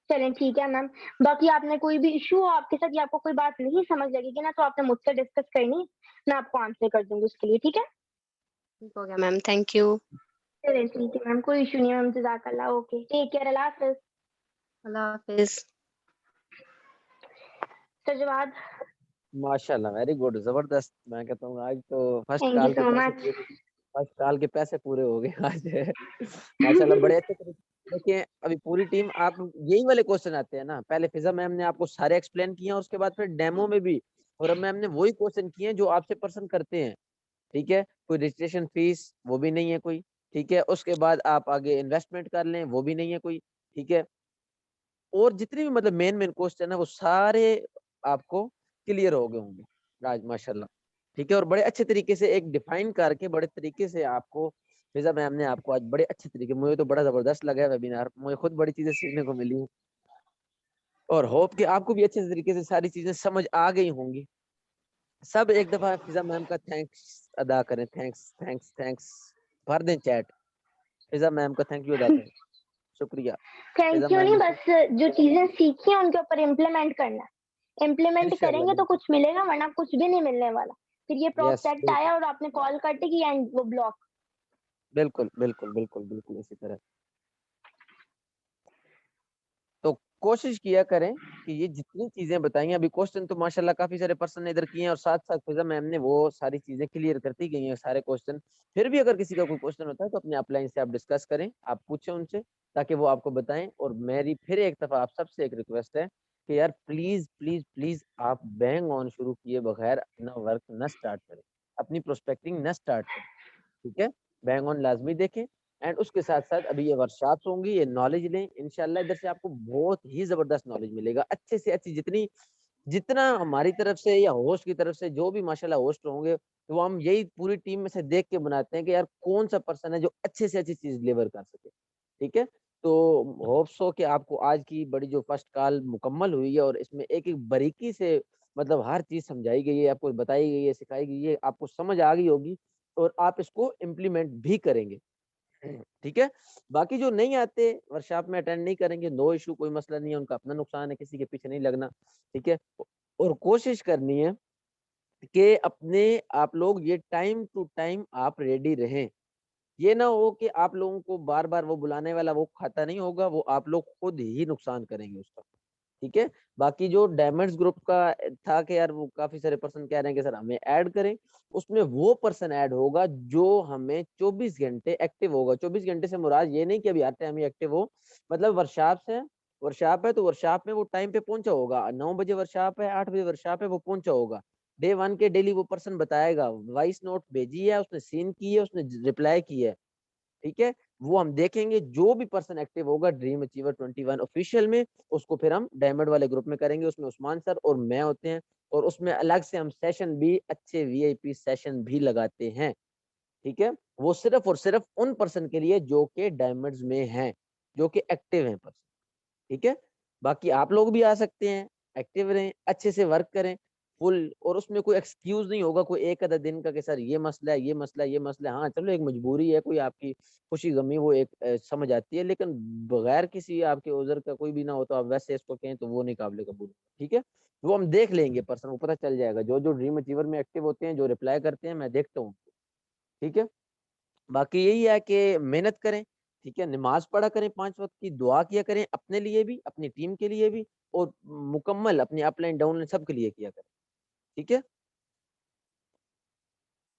चलें ठीक है मैम। बाकी आपने कोई भी इशू हो आपके साथ या आपको कोई बात नहीं समझ लगेगी ना, तो आपने मुझसे डिस्कस करनी है, मैं आपको आंसर कर दूंगी उसके लिए, ठीक है? ठीक हो गया मैम, थैंक यू। चलें ठीक है मैम, कोई इशू नहीं है मैम, जज़ाकल्लाह। ओके, टेक केयर, अल्लाह हाफ़िज़। अल्लाह हाफिज। सजवाद, माशाल्लाह, वेरी गुड, जबरदस्त। मैं कहता हूँ आज तो thank you so much. First call के पैसे पूरे हो गए आज। माशाल्लाह, बड़े अच्छे तरीके। देखिए अभी पूरी टीम, आप यही वाले क्वेश्चन आते हैं ना, पहले फिजा मैम ने आपको सारे एक्सप्लेन किए हैं, उसके बाद फिर डेमो में भी और मैम ने वही क्वेश्चन किए हैं जो आपसे पर्सन करते हैं। ठीक है, कोई रजिस्ट्रेशन फीस वो भी नहीं है कोई। ठीक है, उसके बाद आप आगे इन्वेस्टमेंट कर लें वो भी नहीं है कोई। ठीक है, और जितने भी मतलब मेन क्वेश्चन है वो सारे आपको क्लियर हो गए होंगे आज माशाल्लाह। ठीक है, और बड़े अच्छे तरीके से एक डिफाइन करके बड़े तरीके से आपको फिजा मैम ने आपको आज बड़े अच्छे तरीके, मुझे तो बड़ा जबरदस्त लगा है वेबिनार, मुझे खुद बड़ी चीजें सीखने को मिली हैं और होप कि आपको भी अच्छे तरीके से सारी चीजें समझ आ गई होंगी। सब एक दफा फिजा मैम का थैंक्स अदा करें, थैंक्स थैंक्स थैंक्स भर दें चैट, फिजा मैम का थैंक यू अदा करें, शुक्रिया। फिजा थैंक यू मैम नहीं, ने बस जो चीजें सीखी हैं उनके ऊपर इम्प्लीमेंट करना है। इम्प्लीमेंट इंशाल्लाह करेंगे तो बिल्कुल। कुछ मिलेगा, वरना कुछ भी नहीं मिलने वाला। फिर ये यस प्रोस्पेक्ट बिल्कुल आया और आपने कॉल कट की एंड वो ब्लॉक। बिल्कुल बिल्कुल बिल्कुल बिल्कुल इसी तरह। तो कोशिश किया करें कि ये जितनी चीजें बताई हैं, अभी क्वेश्चन तो माशाल्लाह काफी सारे पर्सन ने इधर किए हैं और साथ साथ फिजा मैम ने वो सारी चीजें क्लियर करती गई हैं सारे क्वेश्चन। फिर भी अगर किसी का कोई क्वेश्चन होता है तो अपने अपलाइन से आप डिस्कस करें, आप पूछें उनसे ताकि वो आपको बताएं। और मेरी फिर एक दफा आप सबसे एक रिक्वेस्ट है कि यार प्लीज प्लीज प्लीज आप बैंग ऑन शुरू किए बगैर अपना वर्क न स्टार्ट करें, अपनी प्रोस्पेक्टिंग न स्टार्ट करें। ठीक है, बैंग ऑन लाजमी देखें। एंड उसके साथ साथ अभी ये वर्कशॉप्स होंगी, ये नॉलेज लें इंशाल्लाह, इधर से आपको बहुत ही जबरदस्त नॉलेज मिलेगा, अच्छे से अच्छी जितनी जितना हमारी तरफ से या होस्ट की तरफ से जो भी माशाल्लाह होस्ट होंगे, तो हम यही पूरी टीम में से देख के बनाते हैं कि यार कौन सा पर्सन है जो अच्छे से अच्छी चीज डिलीवर कर सके। ठीक है, तो होप सो कि आपको आज की बड़ी जो फर्स्ट कॉल मुकम्मल हुई है और इसमें एक एक बारीकी से मतलब हर चीज समझाई गई है, आपको बताई गई है, सिखाई गई है, आपको समझ आ गई होगी और आप इसको इम्प्लीमेंट भी करेंगे। ठीक है, बाकी जो नहीं आते वर्कशॉप में अटेंड नहीं करेंगे, नो इशू, कोई मसला नहीं है, उनका अपना नुकसान है, किसी के पीछे नहीं लगना। ठीक है, और कोशिश करनी है कि अपने आप लोग ये टाइम टू टाइम आप रेडी रहें। ये ना हो कि आप लोगों को बार बार वो बुलाने वाला वो खाता नहीं होगा, वो आप लोग खुद ही नुकसान करेंगे उसका। ठीक है, बाकी जो डायमंड्स ग्रुप का था कि यार वो काफी सारे पर्सन कह रहे हैं कि सर हमें ऐड करें, उसमें वो पर्सन ऐड होगा जो हमें 24 घंटे एक्टिव होगा। 24 घंटे से मुराद ये नहीं कि अभी हर टाइम ही एक्टिव हो, मतलब वर्कशॉप है तो वर्कशॉप में वो टाइम पे पहुंचा होगा, 9 बजे वर्कशॉप है, 8 बजे वर्कशॉप है, वो पहुंचा होगा। डे 1 के डेली वो पर्सन बताएगा, वॉइस नोट भेजी है उसने, सीन की है उसने, रिप्लाई की है। ठीक है, वो हम देखेंगे, जो भी पर्सन एक्टिव होगा ड्रीम अचीवर 21 ऑफिशियल में, उसको फिर हम डायमंड वाले ग्रुप में करेंगे, उसमें उस्मान सर और मैं होते हैं, और उसमें अलग से हम सेशन भी, अच्छे वीआईपी सेशन भी लगाते हैं। ठीक है, वो सिर्फ और सिर्फ उन पर्सन के लिए जो कि डायमंड्स में हैं, जो कि एक्टिव हैं पर्सन। ठीक है, बाकी आप लोग भी आ सकते हैं, एक्टिव रहें, अच्छे से वर्क करें फुल, और उसमें कोई एक्सक्यूज नहीं होगा कोई एक आधा दिन का कि सर ये मसला है, ये मसला है, ये मसला है। हाँ चलो, एक मजबूरी है, कोई आपकी खुशी गमी वो एक समझ आती है, लेकिन बगैर किसी आपके उज़र का कोई भी ना हो तो आप वैसे इसको कहें तो वो नहीं काबिल कबूल। ठीक है, वो हम देख लेंगे, पर्सन को पता चल जाएगा, जो जो ड्रीम अचीवर में एक्टिव होते हैं, जो रिप्लाई करते हैं, मैं देखता हूँ। ठीक है, बाकी यही है कि मेहनत करें। ठीक है, नमाज पढ़ा करें, 5 वक्त की दुआ किया करें, अपने लिए भी, अपनी टीम के लिए भी, और मुकम्मल अपनी अपलाइन डाउनलाइन सबके लिए किया करें। ठीक है,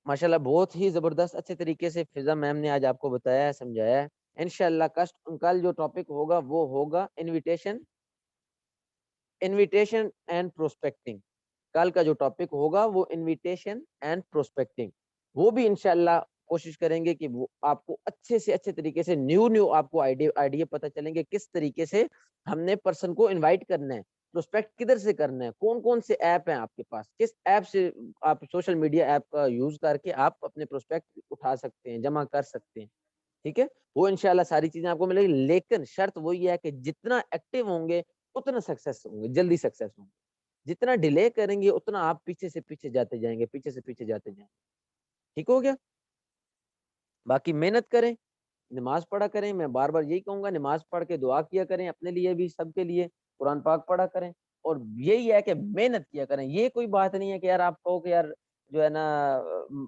माशाल्लाह बहुत ही जबरदस्त अच्छे तरीके से फिजा मैम ने आज आपको बताया है, समझाया है। इंशाल्लाह कल जो टॉपिक होगा वो होगा इनविटेशन इनविटेशन एंड प्रोस्पेक्टिंग। कल का जो टॉपिक होगा वो इनविटेशन एंड प्रोस्पेक्टिंग, वो भी इंशाल्लाह कोशिश करेंगे कि वो आपको अच्छे से अच्छे तरीके से न्यू न्यू आपको आइडिया पता चलेंगे किस तरीके से हमने पर्सन को इनवाइट करना है। प्रोस्पेक्ट किधर से करना है, कौन कौन से ऐप हैं आपके पास, किस ऐप से आप सोशल मीडिया ऐप का यूज करके आप अपने प्रोस्पेक्ट उठा सकते हैं, जमा कर सकते हैं। ठीक है, वो इंशाल्लाह सारी चीजें आपको मिलेगी, लेकिन शर्त वही है कि जितना एक्टिव होंगे उतना सक्सेस होंगे, जल्दी सक्सेस होंगे। जितना डिले करेंगे उतना आप पीछे से पीछे जाते जाएंगे, पीछे से पीछे जाते जाएंगे। ठीक हो गया? बाकी मेहनत करें, नमाज पढ़ा करें। मैं बार बार यही कहूंगा, नमाज पढ़ के दुआ किया करें, अपने लिए भी, सबके लिए कुरान पाक पढ़ा करें। और यही है कि मेहनत किया करें। ये कोई बात नहीं है कि यार आप कहो कि यार जो है ना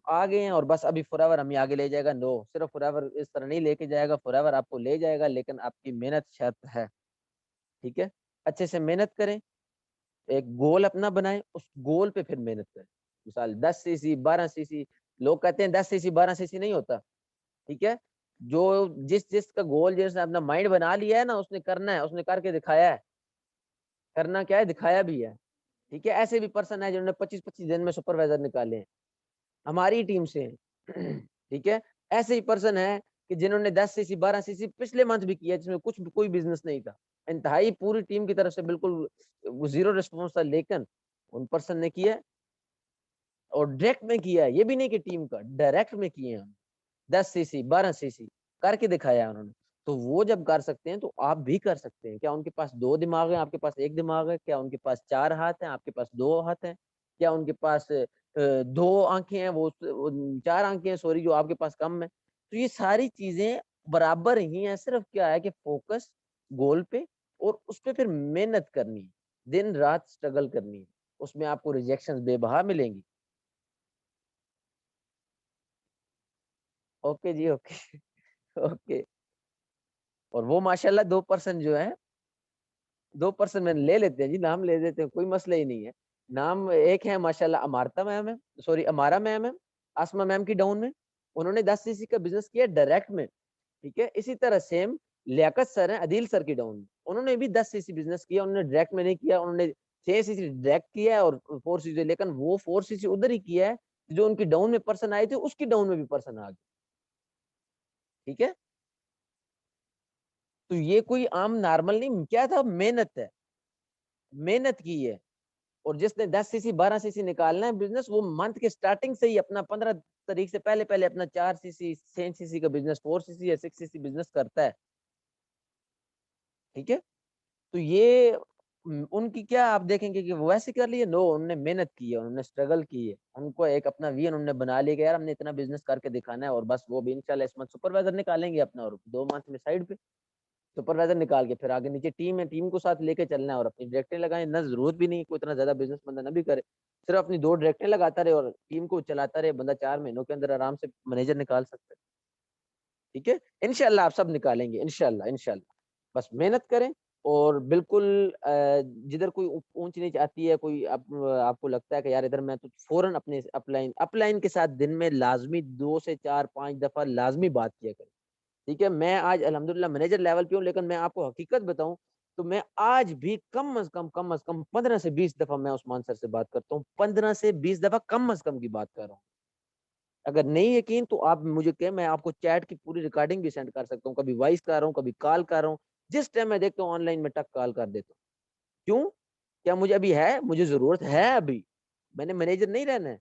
आ गए हैं और बस अभी फॉरएवर हमें आगे ले जाएगा। नो, सिर्फ फॉरएवर इस तरह नहीं लेके जाएगा, फॉरएवर आपको ले जाएगा, लेकिन आपकी मेहनत शर्त है। ठीक है, अच्छे से मेहनत करें, एक गोल अपना बनाएं, उस गोल पे फिर मेहनत करें। मिसाल 10 सीसी 12 सीसी, लोग कहते हैं 10 सीसी 12 सीसी नहीं होता। ठीक है, जो जिस जिसका गोल, जिसने अपना माइंड बना लिया है ना, उसने करना है, उसने करके दिखाया है। करना क्या है, दिखाया भी है। ठीक है, ऐसे भी पर्सन है जिन्होंने 25-25 दिन में सुपरवाइजर निकाले हैं, हमारी टीम से हैं। ठीक है, ऐसे ही पर्सन है कि जिन्होंने 10 सीसी 12 सीसी पिछले मंथ भी किया, जिसमें कुछ कोई बिजनेस नहीं था, इंतहाई पूरी टीम की तरफ से बिल्कुल वो जीरो रिस्पॉन्स था, लेकिन उन पर्सन ने किया है और डायरेक्ट में किया है। ये भी नहीं कि टीम का, डायरेक्ट में किए हैं। 10 सीसी 12 सीसी करके दिखाया है उन्होंने। तो वो जब कर सकते हैं तो आप भी कर सकते हैं। क्या उनके पास 2 दिमाग है, आपके पास 1 दिमाग है? क्या उनके पास 4 हाथ हैं, आपके पास 2 हाथ हैं? क्या उनके पास 2 आंखें हैं, वो 4 आंखें हैं, सॉरी, जो आपके पास कम है? तो ये सारी चीजें बराबर ही हैं, सिर्फ क्या है कि फोकस गोल पे और उस पे फिर मेहनत करनी है, दिन रात स्ट्रगल करनी है। उसमें आपको रिजेक्शंस बेबहा मिलेंगी। ओके जी, ओके। ओके। और वो माशाल्लाह 2% जो है, 2% में ले लेते हैं जी, नाम ले देते हैं, कोई मसला ही नहीं है। नाम एक है माशाल्लाह, अमारता मैम है, सॉरी अमारा मैम है, आसमा मैम की डाउन में। उन्होंने 10 सीसी का बिजनेस किया डायरेक्ट में। ठीक है, इसी तरह सेम लियाकत सर है अदील सर की डाउन में, उन्होंने भी 10 सीसी बिजनेस किया, उन्होंने डायरेक्ट में नहीं किया, उन्होंने 6 सीसी डायरेक्ट किया है और 4 सीसी, लेकिन वो 4 सीसी उधर ही किया है जो उनकी डाउन में पर्सन आए थे, उसकी डाउन में भी पर्सन आ गए। ठीक है, तो ये कोई आम नॉर्मल नहीं, क्या था, मेहनत है, मेहनत की है। और जिसने 10 सीसी 12 सीसी निकालना है बिजनेस, वो मंथ के स्टार्टिंग से ही अपना 15 तारीख से पहले पहले अपना 4 सीसी 6 सीसी का बिजनेस, 4 सीसी या 6 सीसी बिजनेस करता है। ठीक है, तो ये उनकी क्या आप देखेंगे कि वो वैसे कर लिए? नो, उन्होंने मेहनत की है, उन्होंने स्ट्रगल की है, उनको एक अपना विजन उन्होंने बना लिया कि यार हमने इतना बिजनेस करके दिखाना है। और बस वो भी इंशाल्लाह इस मंथ सुपरवाइजर निकालेंगे अपना, और 2 मंथ में साइड पे सुपरवाइजर निकाल के फिर आगे नीचे टीम है, टीम को साथ लेके चलना है और अपनी डायरेक्टें लगाए ना। जरूरत भी नहीं कोई इतना ज्यादा बिजनेस बंदा ना भी करे, सिर्फ अपनी 2 डायरेक्टें लगाता रहे और टीम को चलाता रहे, बंदा 4 महीनों के अंदर आराम से मैनेजर निकाल सकता है। ठीक है, इंशाल्लाह आप सब निकालेंगे, इंशाल्लाह इंशाल्लाह। बस मेहनत करें और बिल्कुल जिधर कोई ऊंच नीच आती है, कोई आपको लगता है कि यार इधर मैं, तो फौरन अपने अपलाइन अपलाइन के साथ दिन में लाजमी 2 से 4 5 दफा लाजमी बात किया करें। ठीक है, मैं आज अल्हम्दुलिल्लाह मैनेजर लेवल पे हूँ, लेकिन मैं आपको हकीकत बताऊं तो मैं आज भी कम अज कम 15 से 20 दफा मैं उस्मान सर से बात करता हूँ। 15 से 20 दफा कम अज कम की बात कर रहा हूँ। अगर नहीं यकीन तो आप मुझे कहें, मैं आपको चैट की पूरी रिकॉर्डिंग भी सेंड कर सकता हूँ। कभी वॉइस कर रहा हूँ, कभी कॉल कर रहा हूँ, जिस टाइम मैं देखता हूँ ऑनलाइन में टक कॉल कर देता हूँ। क्यों? क्या मुझे अभी है, मुझे जरूरत है अभी, मैंने मैनेजर नहीं रहना है,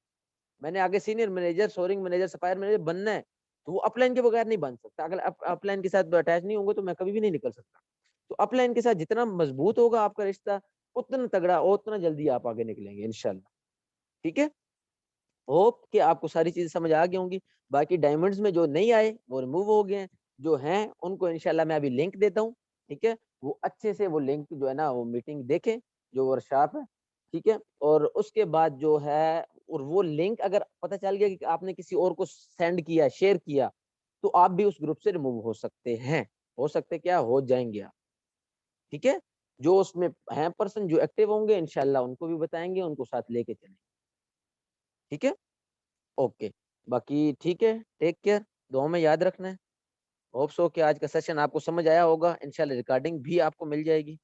मैंने आगे senior manager, sourcing manager, supplier manager बनना है। तो वो अपलाइन के बगैर नहीं बन सकता। अगर अपलाइन के साथ अटैच नहीं होंगे तो मैं कभी भी नहीं निकल सकता। तो अपलाइन के साथ जितना मजबूत होगा आपका रिश्ता, उतना तगड़ा और उतना जल्दी आप आगे निकलेंगे इंशाल्लाह। ठीक है, होप कि आपको सारी चीजें समझ आ गई होंगी। बाकी डायमंड्स में जो नहीं आए वो रिमूव हो गए हैं, जो हैं उनको इंशाल्लाह मैं अभी लिंक देता हूँ। ठीक है, वो अच्छे से वो लिंक जो है ना, वो मीटिंग देखें, जो वर्कशॉप है। ठीक है, और उसके बाद जो है, और वो लिंक अगर पता चल गया कि आपने किसी और को सेंड किया, शेयर किया, तो आप भी उस ग्रुप से रिमूव हो सकते हैं, हो सकते क्या, हो जाएंगे आप। ठीक है, जो उसमें हैं पर्सन जो एक्टिव होंगे इंशाल्लाह उनको भी बताएंगे, उनको साथ लेके चलेंगे। ठीक है, ओके। बाकी ठीक है, टेक केयर, दुआ में याद रखना है। होप सो कि आज का सेशन आपको समझ आया होगा। इंशाल्लाह रिकॉर्डिंग भी आपको मिल जाएगी।